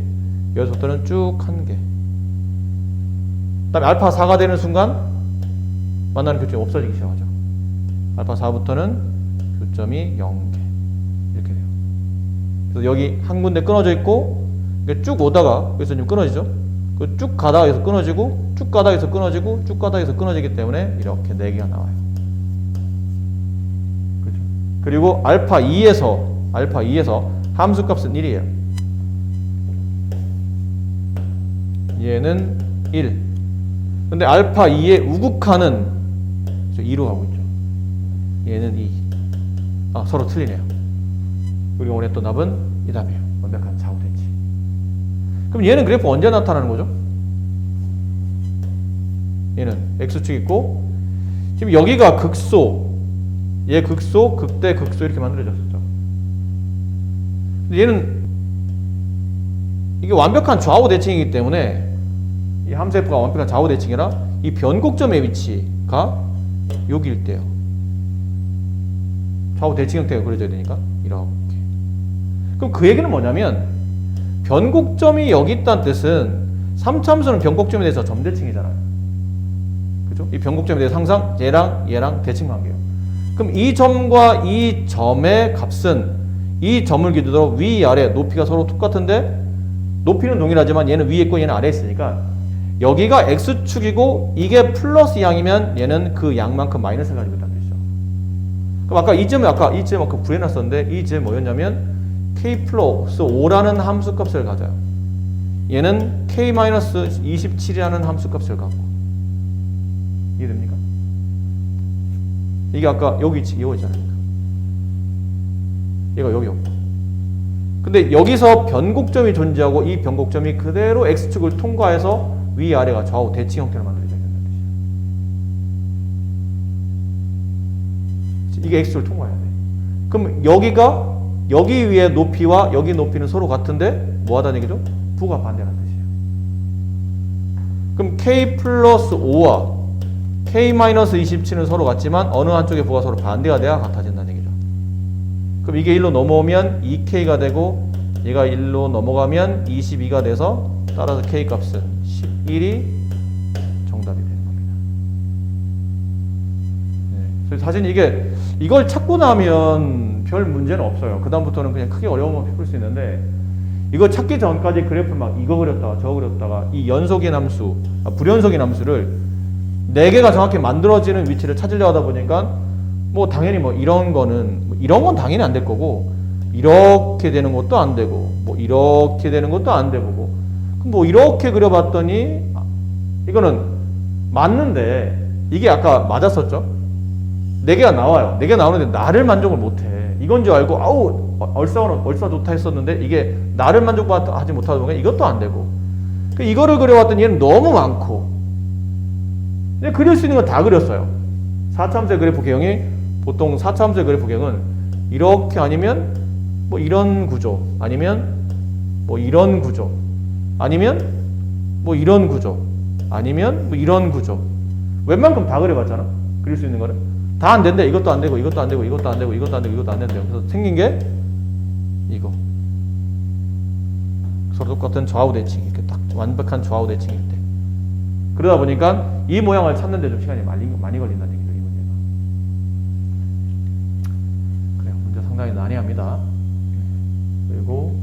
여기서부터는 쭉 한 개. 그 다음에 알파 4가 되는 순간 만나는 교점이 없어지기 시작하죠. 알파 4부터는 교점이 0개. 이렇게 돼요. 그래서 여기 한 군데 끊어져 있고 쭉 오다가 여기서 좀 끊어지죠. 쭉 가다가 여기서 끊어지고 쭉 가다가 여기서 끊어지고 쭉 가다가 여기서 끊어지기 때문에 이렇게 4개가 나와요. 그렇죠? 그리고 알파 2에서 함수값은 1이에요. 얘는 1. 근데 알파 2의 우극한은 2로 가고 있죠. 얘는 2. 서로 틀리네요. 우리가 원했던 답은 이 답이에요. 완벽한 좌우 대칭. 그럼 얘는 그래프 언제 나타나는 거죠? 얘는 x축 있고 지금 여기가 극소, 얘 극소, 극대, 극소 이렇게 만들어졌었죠. 근데 얘는 이게 완벽한 좌우 대칭이기 때문에 이 함수 f가 완벽한 좌우 대칭이라 이 변곡점의 위치가 여기일 때요. 좌우 대칭 형태가 그려져야 되니까 이렇게. 그럼 그 얘기는 뭐냐면 변곡점이 여기 있다는 뜻은 3차 함수는 변곡점에 대해서 점대칭이잖아요. 그죠? 이 변곡점에 대해서 항상 얘랑 대칭 관계예요. 그럼 이 점과 이 점의 값은 이 점을 기준으로 위, 아래, 높이가 서로 똑같은데 높이는 동일하지만 얘는 위에 있고 얘는 아래에 있으니까 여기가 x축이고 이게 플러스 양이면 얘는 그 양만큼 마이너스를 가지고 있다는 뜻이죠. 그럼 아까 이 점 구해놨었는데 이 점이 뭐였냐면 k 플러스 5라는 함수값을 가져요. 얘는 k-27이라는 함수값을 갖고. 이해됩니까? 이게 아까 여기 이거 있잖아요. 얘가 여기 없고. 근데 여기서 변곡점이 존재하고 이 변곡점이 그대로 x축을 통과해서 위아래가 좌우 대칭 형태로 만들어져야 된다는 뜻이에요. 이게 x축을 통과해야 돼. 그럼 여기 위에 높이와 여기 높이는 서로 같은데 뭐 하다는 얘기죠? 부가 반대라는 뜻이에요. 그럼 k 플러스 5와 k-27은 서로 같지만 어느 한쪽의 부가 서로 반대가 돼야 같아진다는 얘기죠. 그럼 이게 1로 넘어오면 2k가 되고 얘가 1로 넘어가면 22가 돼서 따라서 k 값은 11이 정답이 되는 겁니다. 네. 사실 이걸 찾고 나면 별 문제는 없어요. 그 다음부터는 그냥 크게 어려움을 풀 수 있는데 이거 찾기 전까지 그래프를 막 이거 그렸다가 저거 그렸다가 이 연속인 함수, 불연속인 함수를 4개가 정확히 만들어지는 위치를 찾으려 하다 보니까 뭐 당연히 뭐 이런 건 당연히 안 될 거고 이렇게 되는 것도 안 되고 뭐 이렇게 되는 것도 안 되고 뭐 이렇게 그려봤더니 이거는 맞는데 이게 아까 맞았었죠? 4개가 나와요. 4개가 나오는데 나를 만족을 못해. 이건 줄 알고 아우 얼싸 좋다 했었는데 이게 나를 만족하지 못하다 보니까 이것도 안 되고 이거를 그려봤더니 얘는 너무 많고 근데 그릴 수 있는 건 다 그렸어요. 4차함수의 그래프 개형이 보통 4차함수의 그래프 개형은 이렇게 아니면 뭐 이런 구조 아니면 뭐 이런 구조 아니면 뭐 이런 구조 아니면 뭐 이런 구조 웬만큼 다 그려봤잖아. 그릴 수 있는 거는 다 안 된대. 이것도 안 되고 이것도 안 되고 이것도 안 되고 이것도 안 되고 이것도 안 된대요. 그래서 생긴 게 이거 서로 똑같은 좌우 대칭 이렇게 딱 완벽한 좌우 대칭일 때 그러다 보니까 이 모양을 찾는데 좀 시간이 많이 걸린다는 얘기죠. 이 문제가. 그래요. 문제 상당히 난해합니다. 그리고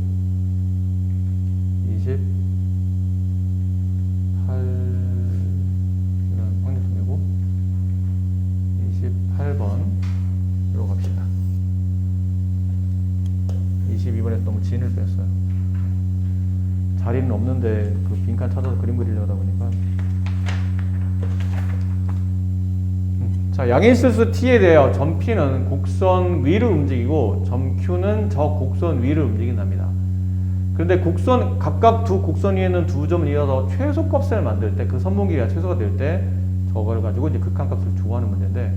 28은 확률통이고 28번으로 갑시다. 22번에 너무 진을 뺐어요. 자리는 없는데 그 빈칸 찾아서 그림 그리려다 보니까 자, 양인실수 t에 대하여 점 p는 곡선 위를 움직이고 점 q는 저 곡선 위를 움직인답니다. 그런데 각각 두 곡선 위에 있는 두 점을 이어서 최소값을 만들 때 그 선분기가 최소가 될 때 저걸 가지고 이제 극한값을 구하는 문제인데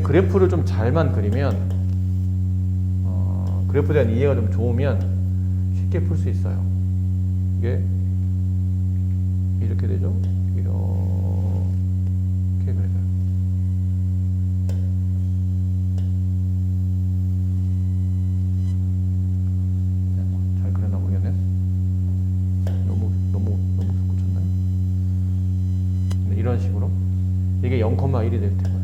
그래프를 좀 잘만 그리면 그래프에 대한 이해가 좀 좋으면 쉽게 풀 수 있어요. 이게 이렇게 되죠. 이렇게 그려져요. 잘 그렸나 모르겠네요. 너무 솟구쳤나요? 네, 이런 식으로 이게 0,1이 될 테고요.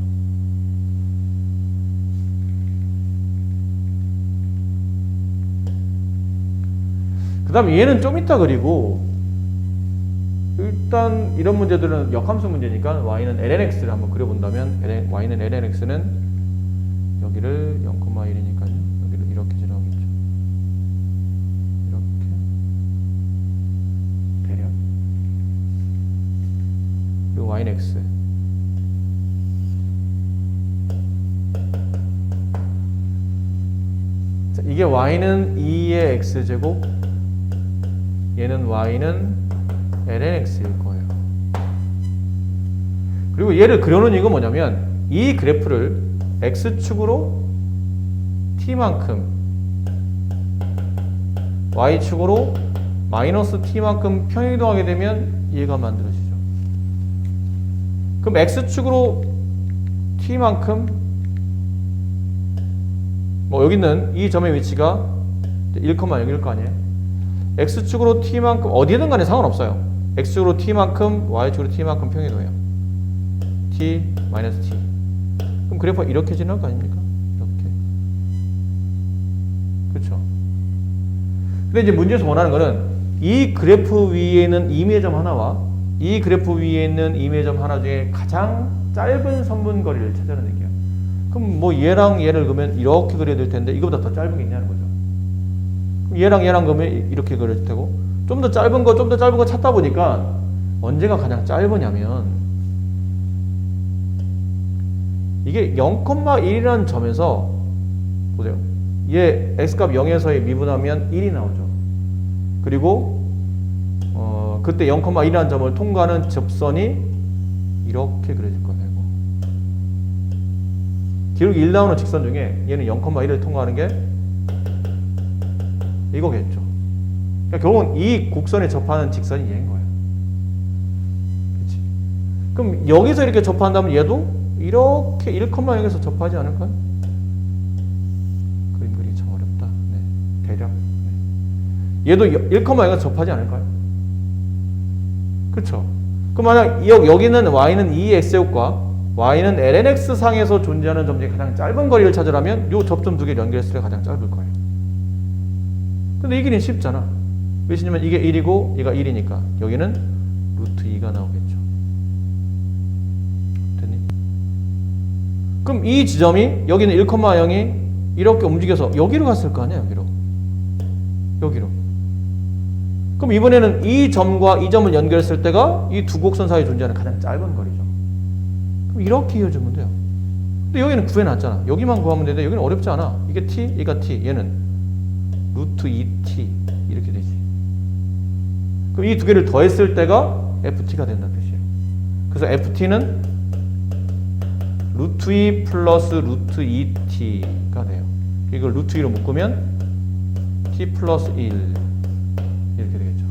그 다음에 얘는 좀 이따 그리고 일단 이런 문제들은 역함수 문제니까 y는 lnx를 한번 그려본다면 y는 lnx는 여기를 0,1이니까요. 여기를 이렇게 지나오겠죠. 이렇게 대략 그리고 y는 x 자, 이게 y는 2의 x제곱 얘는 y는 lnx일 거예요. 그리고 얘를 그려놓은 이유가 뭐냐면 이 그래프를 x축으로 t만큼 y축으로 마이너스 t만큼 평행이동하게 되면 얘가 만들어지죠. 그럼 x축으로 t만큼 뭐 여기 있는 이 점의 위치가 1,0일 거 아니에요. x축으로 t만큼 어디든 간에 상관없어요. x축으로 t만큼 y축으로 t만큼 평행이동해요. t 마이너스 t. 그럼 그래프가 이렇게 지나갈 거 아닙니까? 이렇게. 그렇죠. 근데 이제 문제에서 원하는 거는 이 그래프 위에 있는 임의의 점 하나와 이 그래프 위에 있는 임의의 점 하나 중에 가장 짧은 선분거리를 찾아내는 얘기예요. 그럼 뭐 얘랑 얘를 그으면 이렇게 그려야 될 텐데 이거보다 더 짧은 게 있냐는 거죠. 그럼 얘랑 그으면 이렇게 그려질 테고 좀 더 짧은 거 찾다 보니까 언제가 가장 짧으냐면 이게 0,1이라는 점에서 보세요. 얘 x값 0에서의 미분하면 1이 나오죠. 그리고 그때 0,1이라는 점을 통과하는 접선이 이렇게 그려질 거예요. 기록 1 나오는 직선 중에 얘는 0,1을 통과하는 게 이거겠죠. 그러니까 결국은 이 곡선에 접하는 직선이 얘인 거예요. 그치? 그럼 여기서 이렇게 접한다면 얘도 이렇게 1,0에서 접하지 않을까요? 그림 그리기 참 어렵다. 네, 대략. 네. 얘도 1,0에서 접하지 않을까요? 그렇죠. 그럼 만약 여기는 y는 2x제곱과 y는 lnx 상에서 존재하는 점 중에 가장 짧은 거리를 찾으라면 이 접점 두 개를 연결했을 때 가장 짧을 거예요. 근데 이 길이는 쉽잖아. 왜냐면 이게 1이고 얘가 1이니까 여기는 루트 2가 나오겠죠. 됐니? 그럼 이 지점이 여기는 1,0이 이렇게 움직여서 여기로 갔을 거 아니야. 여기로. 그럼 이번에는 이 점과 이 점을 연결했을 때가 이 두 곡선 사이에 존재하는 가장 짧은 거리죠. 그럼 이렇게 이어주면 돼요. 근데 여기는 구해놨잖아. 여기만 구하면 되는데 여기는 어렵지 않아. 이게 t, 얘가 t, 얘는 루트 2t 이렇게 되지. 그럼 이 두 개를 더했을 때가 ft가 된다는 뜻이에요. 그래서 ft는 루트 2 플러스 루트 2t가 돼요. 이걸 루트 2로 묶으면 t 플러스 1 이렇게 되겠죠.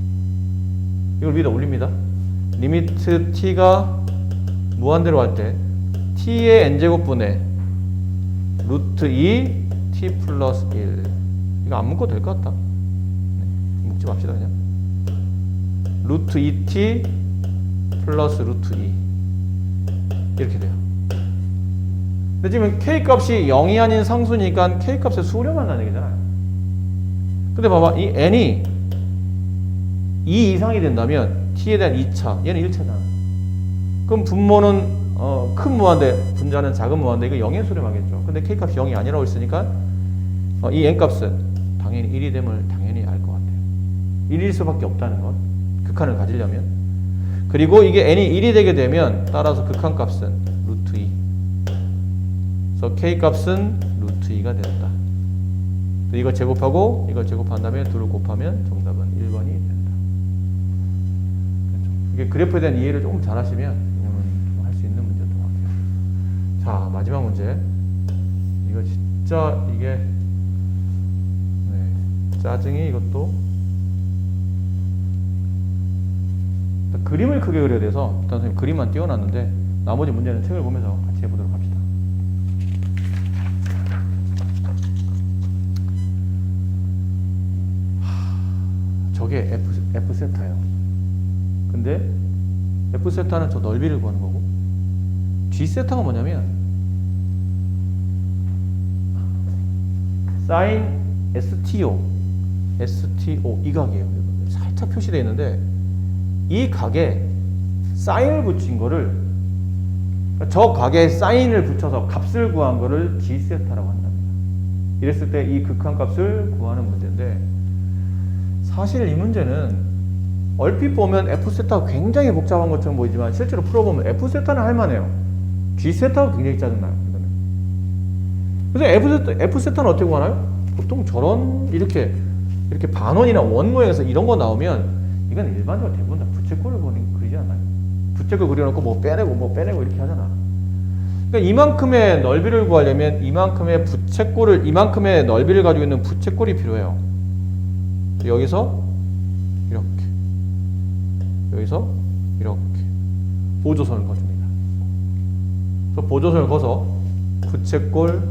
이걸 위에다 올립니다. 리미트 t가 무한대로 갈 때 t의 n제곱분의 루트 2 t 플러스 1 이거 안 묶어도 될 것 같다. 네, 묶지 맙시다 그냥. 루트 2t 플러스 루트 2 이렇게 돼요. 근데 지금 k값이 0이 아닌 상수니까 k값의 수를 만나는 얘기잖아요. 근데 봐봐, 이 n이 2 이상이 된다면 t에 대한 2차, 얘는 1차잖아. 그럼 분모는 큰 무한대, 분자는 작은 무한대, 이거 0의 수렴하겠죠. 근데 k값이 0이 아니라고 했으니까 이 n값은 당연히 1이 됨을 당연히 알 것 같아요. 1일 수밖에 없다는 것, 극한을 가지려면. 그리고 이게 n이 1이 되게 되면 따라서 극한값은 루트 2. 그래서 k값은 루트 2가 된다. 이걸 제곱하고 이걸 제곱한 다음에 둘을 곱하면 정답은 1번이 된다. 그렇죠? 이게 그래프에 대한 이해를 조금 잘 하시면 할 수 있는 문제였던 것 같아요. 자, 마지막 문제. 이거 진짜 이게 짜증이 이것도 그림을 크게 그려야 돼서 일단 선생님 그림만 띄워놨는데 나머지 문제는 책을 보면서 같이 해보도록 합시다. 저게 F세타예요. 근데 F세타는 저 넓이를 구하는 거고 G세타가 뭐냐면 사인 STO 이 각이에요. 살짝 표시되어 있는데 이 각에 사인을 붙인 거를 저 각에 사인을 붙여서 값을 구한 거를 G세타라고 한답니다. 이랬을 때 이 극한값을 구하는 문제인데 사실 이 문제는 얼핏 보면 F세타가 굉장히 복잡한 것처럼 보이지만 실제로 풀어보면 F세타는 할만해요. G세타가 굉장히 짜증나요. 그래서 F세타는 어떻게 구하나요? 보통 저런 이렇게 반원이나 원 모양에서 이런 거 나오면 이건 일반적으로 대부분 다 부채꼴을 그리지 않나요? 부채꼴 그려놓고 뭐 빼내고 이렇게 하잖아. 그러니까 이만큼의 넓이를 구하려면 이만큼의 부채꼴을, 이만큼의 넓이를 가지고 있는 부채꼴이 필요해요. 여기서 이렇게, 여기서 이렇게 보조선을 거줍니다. 그래서 보조선을 거서 부채꼴,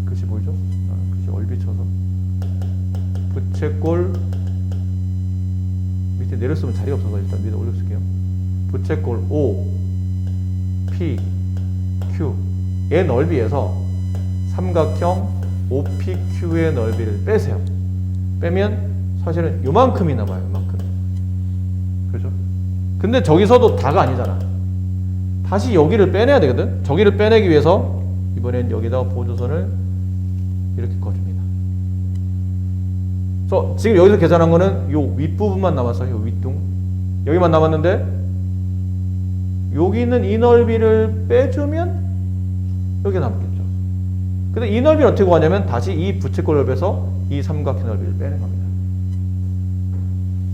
글씨 보이죠? 글씨 얼비쳐서 부채꼴 밑에 내렸으면 자리가 없어서 일단 위에 올려줄게요. 부채꼴 O, P, Q의 넓이에서 삼각형 OPQ의 넓이를 빼세요. 빼면 사실은 요만큼이 남아요. 요만큼. 그죠? 근데 저기서도 다가 아니잖아. 다시 여기를 빼내야 되거든. 저기를 빼내기 위해서 이번엔 여기다가 보조선을 이렇게 꺼줍니다. 그래서 지금 여기서 계산한 거는 요 윗부분만 남았어요. 요 윗둥. 여기만 남았는데 여기 있는 이 넓이를 빼주면 여기 남겠죠. 근데 이 넓이를 어떻게 구하냐면 다시 이 부채꼴 넓이에서 이 삼각형 넓이를 빼는 겁니다.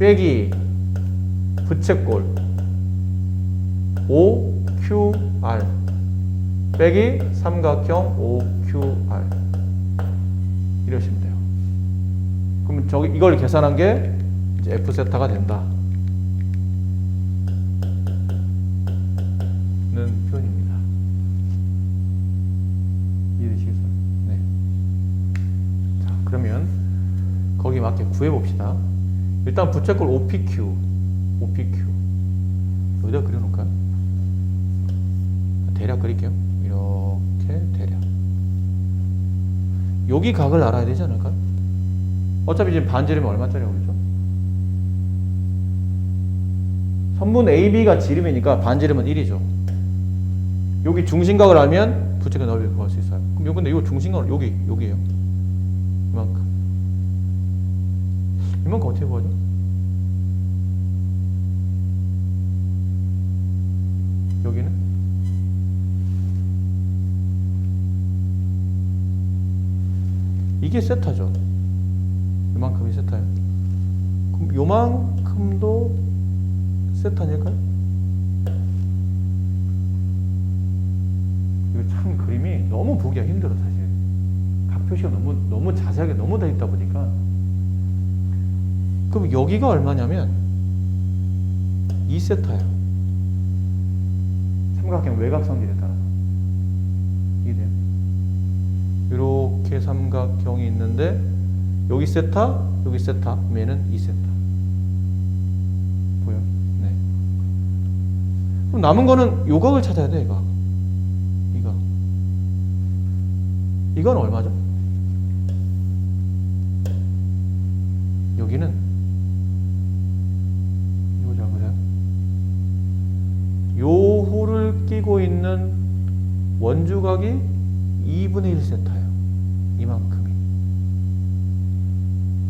빼기 부채꼴 OQR 빼기 삼각형 OQR 이러시면 돼요. 그럼 저기 이걸 계산한 게 이제 F세타가 된다 는 표현입니다. 이해되시겠어요? 네. 자, 그러면 거기 맞게 구해봅시다. 일단 부채꼴 OPQ 여기다 그려놓을까요? 대략 그릴게요. 이렇게 대략. 여기 각을 알아야 되지 않을까요? 어차피 지금 반지름이 얼마짜리라고 그랬죠? 선분 AB가 지름이니까 반지름은 1이죠. 여기 중심각을 알면 부채꼴 넓이를 구할 수 있어요. 그럼 근데 이 중심각은 여기에요. 이만큼 어떻게 구하죠? 여기는? 이게 세타죠. 요만큼이 세타예요. 그럼 요만큼도 세타 아닐까요? 이거 참 그림이 너무 보기가 힘들어 사실. 각 표시가 너무 자세하게 너무 돼 있다 보니까. 그럼 여기가 얼마냐면 2세타예요. 삼각형 외곽성질에 따라서. 이해돼요? 이렇게 삼각형이 있는데 여기 세타, 여기 세타, 얘는 2세타. 보여? 네. 그럼 남은 거는 요 각을 찾아야 돼, 이거. 이건 얼마죠? 여기는 이거 잘 보세요. 요 호를 끼고 있는 원주각이 2분의 1세타예요. 이만큼이.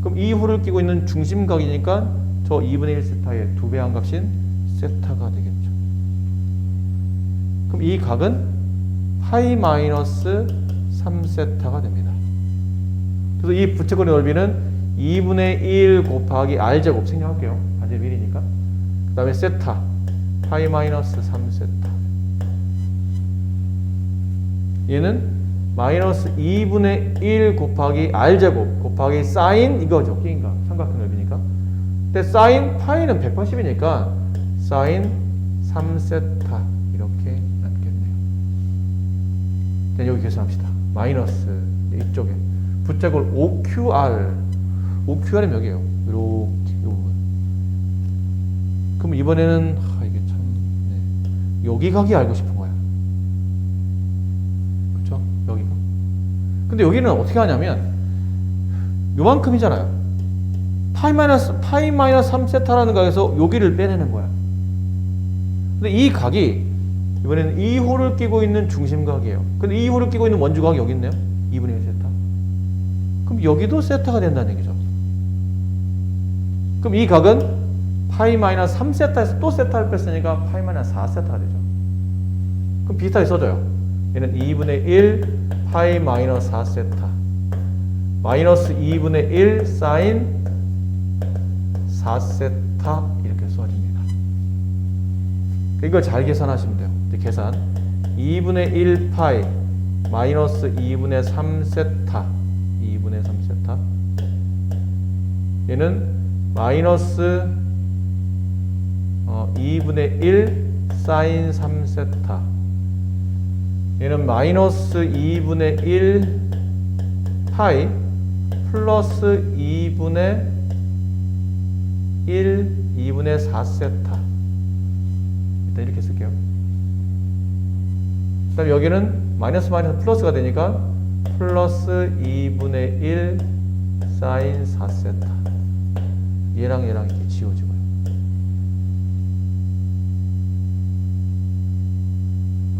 그럼 이 호를 끼고 있는 중심각이니까 저 2분의 1세타의 2배 한 값인 세타가 되겠죠. 그럼 이 각은 파이 마이너스 3세타가 됩니다. 그래서 이 부채꼴의 넓이는 2분의 1 곱하기 r제곱 생략할게요. 반지름 1이니까. 그 다음에 세타 파이 마이너스 3세타. 얘는 마이너스 2분의 1 곱하기 r제곱 곱하기 사인 이거죠. 끼인가 삼각형 넓이니까. 근데 사인 파이는 180이니까 사인 3세타 이렇게 남겠네요. 자, 여기 계산합시다. 마이너스 이쪽에 부채꼴 OQR이 몇이에요? 이렇게 요 부분. 그럼 이번에는 이게 참 여기 각이 알고 싶은 거야. 그렇죠? 여기가. 근데 여기는 어떻게 하냐면 요만큼이잖아요. 파이 마이너스 3세타라는 각에서 여기를 빼내는 거야. 근데 이 각이 이번에는 이 호를 끼고 있는 중심각이에요. 근데 이 호를 끼고 있는 원주각이 여기 있네요. 2분의 1 세타. 그럼 여기도 세타가 된다는 얘기죠. 그럼 이 각은 파이 마이너스 3세타에서 또 세타를 뺐으니까 파이 마이너스 4세타가 되죠. 그럼 비슷하게 써줘요. 얘는 2분의 1 파이 마이너스 4세타 마이너스 2분의 1 사인 4세타 이렇게 써집니다. 이걸 잘 계산하시면 돼요. 이제 계산 2분의 1 파이 마이너스 2분의 3 세타 2분의 3 세타 얘는 마이너스 2분의 1 사인 3 세타 얘는 마이너스 2분의 1 파이 플러스 2분의 1 2분의 4 세타 일단 이렇게 쓸게요. 그 다음에 여기는 마이너스 마이너스 플러스가 되니까 플러스 2분의 1 사인 4 세타 얘랑 얘랑 이렇게 지워지고요.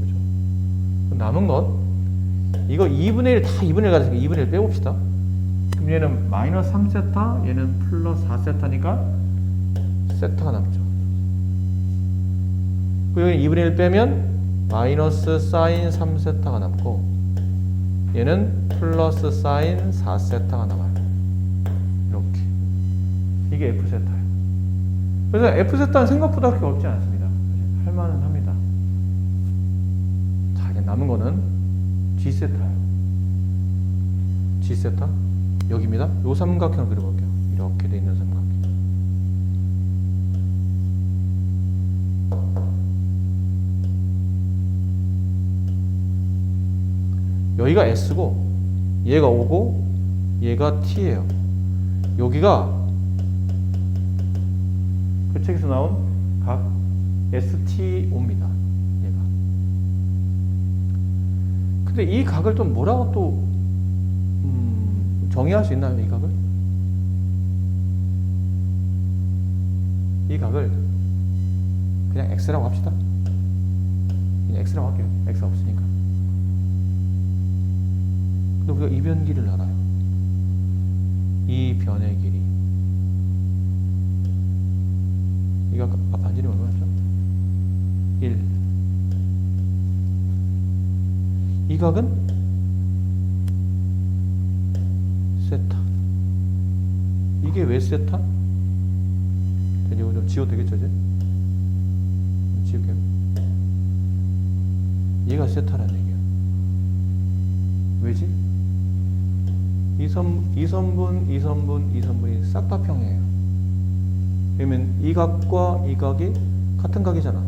그죠? 남은 것 이거 2분의 1 다 2분의 1 가지고 2분의 1 빼봅시다. 그럼 얘는 마이너스 3 세타 얘는 플러스 4 세타니까 세타가 남죠. 그리고 여기 2분의 1 빼면 마이너스 사인 3 세타가 남고 얘는 플러스 사인 4 세타가 남아요. 이렇게 이게 F 세타예요. 그래서 F 세타는 생각보다 그렇게 어렵지 않습니다. 할만은 합니다. 자, 이제 남은 거는 G 세타예요. G 세타 여기입니다. 요 삼각형을 그려볼게요. 이렇게 돼 있는 삼각형. 여기가 S고 얘가 O고 얘가 T예요. 여기가 그 책에서 나온 각 STO입니다. 얘가. 근데 이 각을 좀 뭐라고 또 정의할 수 있나요? 이 각을? 이 각을 그냥 X라고 합시다. 그냥 X라고 할게요. X가 없으니까. 근데 우리가 이변 길이를 알아요. 이 변의 길이. 이가 반지름이 얼마였죠? 1. 이 각은 세타. 이게 왜 세타? 이거 좀 지워도 되겠죠, 이제? 지울게요. 얘가 세타라는 얘기야. 왜지? 이 선분이 싹 다 평이에요. 그러면 이 각과 이 각이 같은 각이잖아.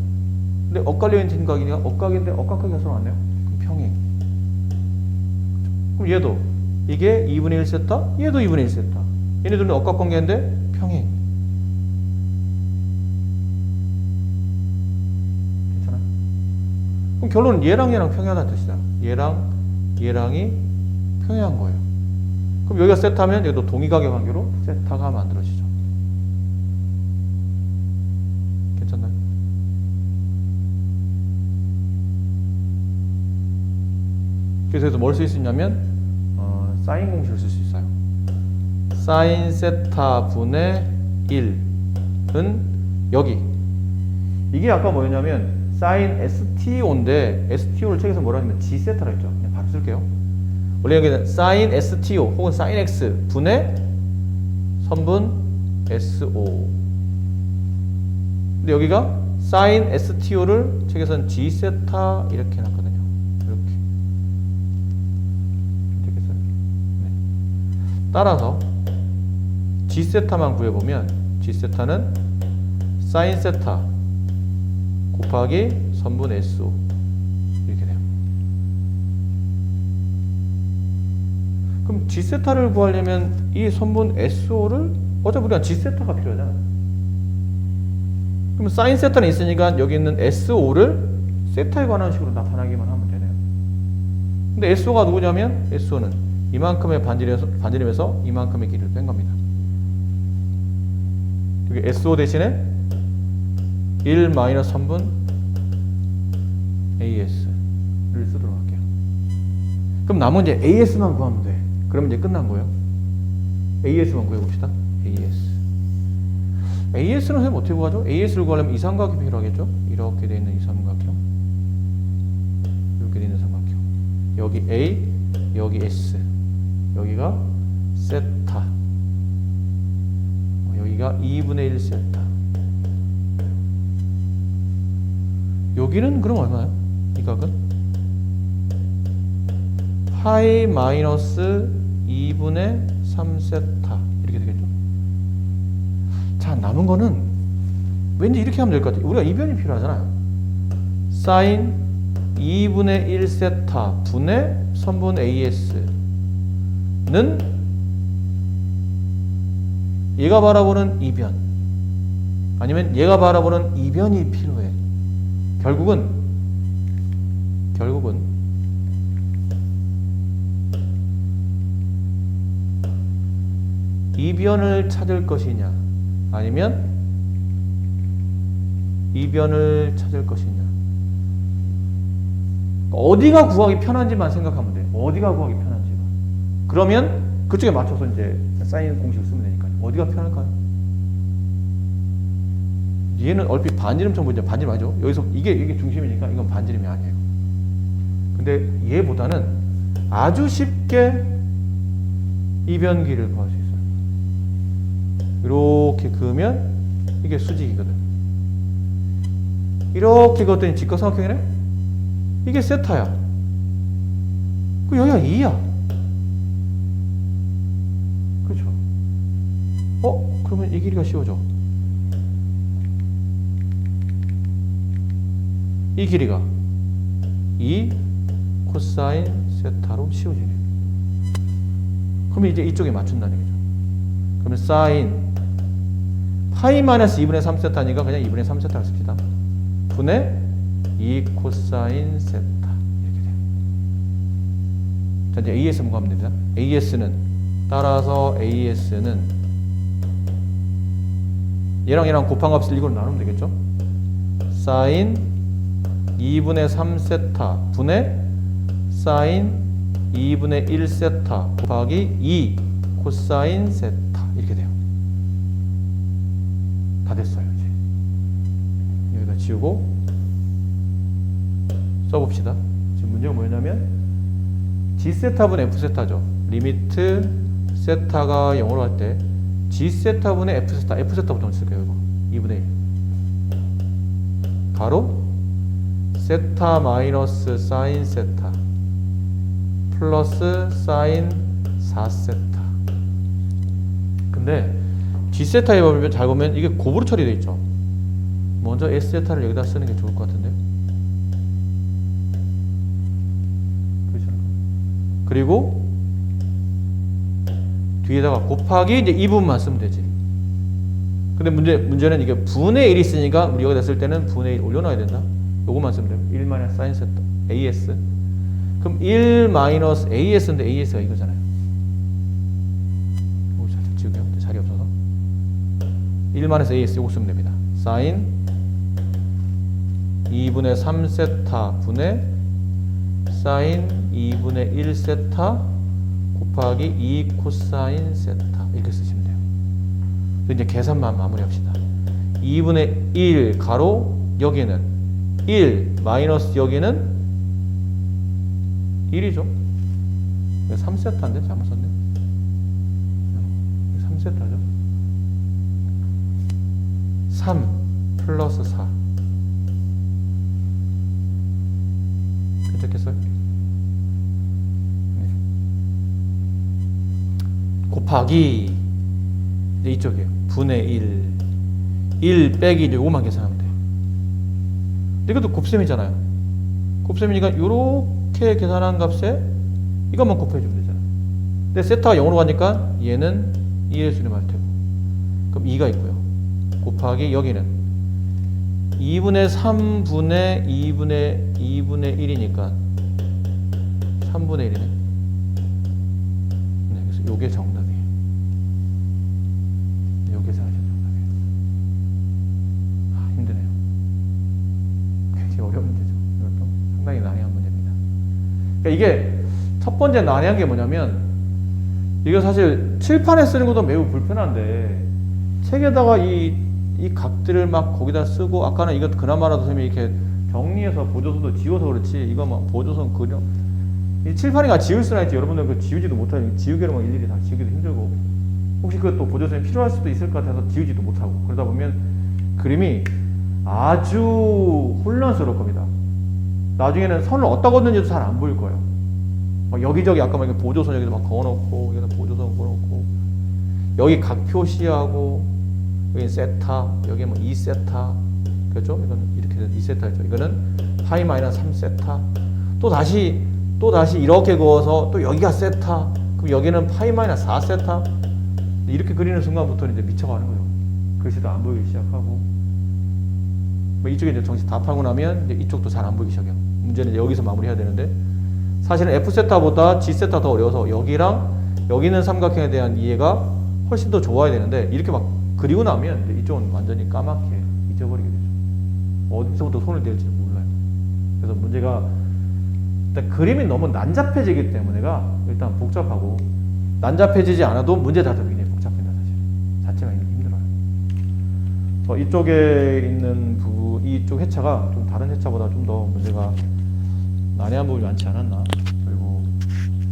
근데 엇갈려 있는 각이니까 엇각인데 엇각하기가 서로 왔네요. 그럼 평행. 그럼 얘도 이게 2분의 1 세타, 얘도 2분의 1 세타. 얘네들은 엇각 관계인데 평행. 괜찮아? 그럼 결론은 얘랑 얘랑 평행하다는 뜻이다. 얘랑이 평행한 거예요. 그럼 여기가 세타면 여기도 동의각의 관계로 세타가 만들어지죠. 괜찮나요? 그래서 뭘 쓸 수 있냐면 사인 공식을 쓸 수 있어요. 사인 세타 분의 1은 여기 이게 아까 뭐였냐면 사인 STO인데 STO를 책에서 뭐라 하냐면 G 세타라 했죠. 그냥 바로 쓸게요. 원래 여기는 사인 STO 혹은 사인 X 분의 선분 SO. 근데 여기가 사인 STO를 책에서는 G 세타 이렇게 해놨거든요. 이렇게 되겠어요? 네. 따라서 G 세타만 구해보면 G 세타는 사인 세타 곱하기 선분 SO 이렇게 돼요. 그럼 G 세타를 구하려면 이 선분 SO를 어차피 우리가 G 세타가 필요하잖아. 그럼 사인 세타는 있으니까 여기 있는 SO를 세타에 관한 식으로 나타나기만 하면 되네요. 근데 SO가 누구냐면 SO는 이만큼의 반지름에서 이만큼의 길이를 뺀 겁니다. 여기 SO 대신에 1 마이너스 3분 AS를 쓰도록 할게요. 그럼 남은 이제 AS만 구하면 돼. 그러면 이제 끝난 거예요. AS만 구해봅시다. AS는 선생님 어떻게 구하죠? AS를 구하려면 이 삼각형이 필요하겠죠? 이렇게 되어 있는 이 삼각형. 이렇게 되어 있는 삼각형. 여기 A, 여기 S. 여기가 세타. 여기가 2분의 1 세타. 여기는 그럼 얼마예요? 이 각은? 파이 마이너스 2분의 3세타 이렇게 되겠죠? 자, 남은 거는 왠지 이렇게 하면 될 것 같아요. 우리가 이변이 필요하잖아요. 사인 2분의 1세타 분의 선분 AS는 얘가 바라보는 이변 아니면 얘가 바라보는 이변이 필요해. 결국은 이변을 찾을 것이냐 아니면 이변을 찾을 것이냐. 어디가 구하기 편한지만 생각하면 돼. 어디가 구하기 편한지가. 그러면 그쪽에 맞춰서 이제 사인 공식을 쓰면 되니까요. 어디가 편할까요? 얘는 얼핏 반지름처럼 보이죠. 반지름 아니죠? 여기서 이게 중심이니까 이건 반지름이 아니에요. 근데 얘보다는 아주 쉽게 이변기를 구할 수 있어요. 이렇게 그으면 이게 수직이거든. 이렇게 그었더니 직각삼각형이네? 이게 세타야. 그 여기가 2야. 그렇죠? 그러면 이 길이가 씌워져. 이 길이가 2 코사인 세타로 씌워지네. 그러면 이제 이쪽에 맞춘다는 얘기죠. 그러면 사인 파이 마이너스 2분의 3세타니까 그냥 2분의 3세타를 씁시다. 분의 2 코사인 세타 이렇게 돼요. 자, 이제 AS 한번 가면 됩니다. AS는 따라서 AS는 얘랑 곱한 값을 이걸로 나누면 되겠죠? 사인 2분의 3세타 분의 사인 2분의 1세타 곱하기 2 코사인 세타 이렇게 돼요. 다 됐어요. 이제 여기다 지우고 써봅시다. 지금 문제가 뭐냐면 G세타분의 F세타죠. 리미트 세타가 0으로 갈 때 G세타분의 F세타, F세타부터 쓸게요. 이거 2분의 1 바로 세타 마이너스 사인 세타 플러스 사인 4세타. 근데 G세타에 보면 잘 보면 이게 곱으로 처리되어 있죠. 먼저 S세타를 여기다 쓰는 게 좋을 것 같은데. 그렇죠. 그리고 뒤에다가 곱하기 이제 이 부분만 쓰면 되지. 근데 문제는 이게 분의 1이 있으니까 우리 여기다 쓸 때는 분의 1 올려놔야 된다. 요것만 쓰면 돼요. 1 마이너스 사인 세타 AS. 그럼 1 마이너스 AS인데 AS가 이거잖아요. 요거 살짝 지우게요. 자리 없어서. 1 마이너스 AS 요거 쓰면 됩니다. 사인 2분의 3세타 분의 사인 2분의 1세타 곱하기 2 코사인 세타 이렇게 쓰시면 돼요. 이제 계산만 마무리합시다. 2분의 1 가로 여기는 1 마이너스 여기는 1이죠. 3세타인데 잘못 썼네. 3세타죠. 3 플러스 4 괜찮겠어요? 네. 곱하기 이제 이쪽이에요. 분의 1 빼기 요거만 계산하면 돼요. 이것도 곱셈이잖아요. 곱셈이니까 요렇게 계산한 값에 이것만 곱해주면 되잖아요. 근데 세타가 0으로 가니까 얘는 2의 수렴할 테고 그럼 2가 있고요. 곱하기 여기는 2분의 3분의 2분의 1이니까 3분의 1이네. 네, 그래서 요게 정답이에요. 요 계산하시면 정답이에요. 힘드네요. 굉장히 어려운 문제죠. 이것도 상당히 난해한 문제입니다. 그러니까 이게 첫 번째 난해한 게 뭐냐면 이거 사실 칠판에 쓰는 것도 매우 불편한데 책에다가 이 각들을 막 거기다 쓰고 아까는 이것 그나마라도 선생님이 이렇게 정리해서 보조선도 지워서 그렇지 이거 막 보조선 그냥 이 칠판이가 지울 수나 있지 여러분들 그 지우지도 못하니 지우개로 막 일일이 다 지우기도 힘들고 혹시 그것도 보조선이 필요할 수도 있을 것 같아서 지우지도 못하고 그러다 보면 그림이 아주 혼란스러울 겁니다. 나중에는 선을 어디다 걷는지도 잘 안 보일 거예요. 막 여기저기 아까 막 보조선 여기도 막 그어놓고 여기는 보조선 그어놓고 여기 각 표시하고 여기 세타 여기 뭐 2세타 그렇죠? 이거는 이렇게 2세타죠. 이거는 파이 마이너스 3세타 또 다시 이렇게 그어서 또 여기가 세타 그럼 여기는 파이 마이너스 4세타 이렇게 그리는 순간부터는 이제 미쳐가는 거죠. 글씨도 안 보이기 시작하고 뭐 이쪽에 이제 정식 다 팔고 나면 이제 이쪽도 잘 안 보이기 시작해요. 문제는 이제 여기서 마무리해야 되는데 사실은 F세타보다 G세타 더 어려워서 여기랑 여기 있는 삼각형에 대한 이해가 훨씬 더 좋아야 되는데 이렇게 막 그리고 나면 이제 이쪽은 완전히 까맣게 잊어버리게 되죠. 어디서부터 손을 댈지 몰라요. 그래서 문제가 일단 그림이 너무 난잡해지기 때문에가 일단 복잡하고 난잡해지지 않아도 문제 자체가 굉장히 복잡합니다. 사실 자체가 힘들어요. 이쪽에 있는 부분 이쪽 회차가 좀 다른 회차보다 좀 더 문제가 난해한 부분이 많지 않았나. 그리고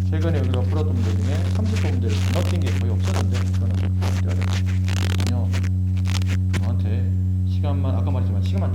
최근에 우리가 풀었던 문제 중에 30번 문제를 건너뛴 게 거의 없었는데 이거는 전혀 저한테 시간만 아까 말했지만 시간만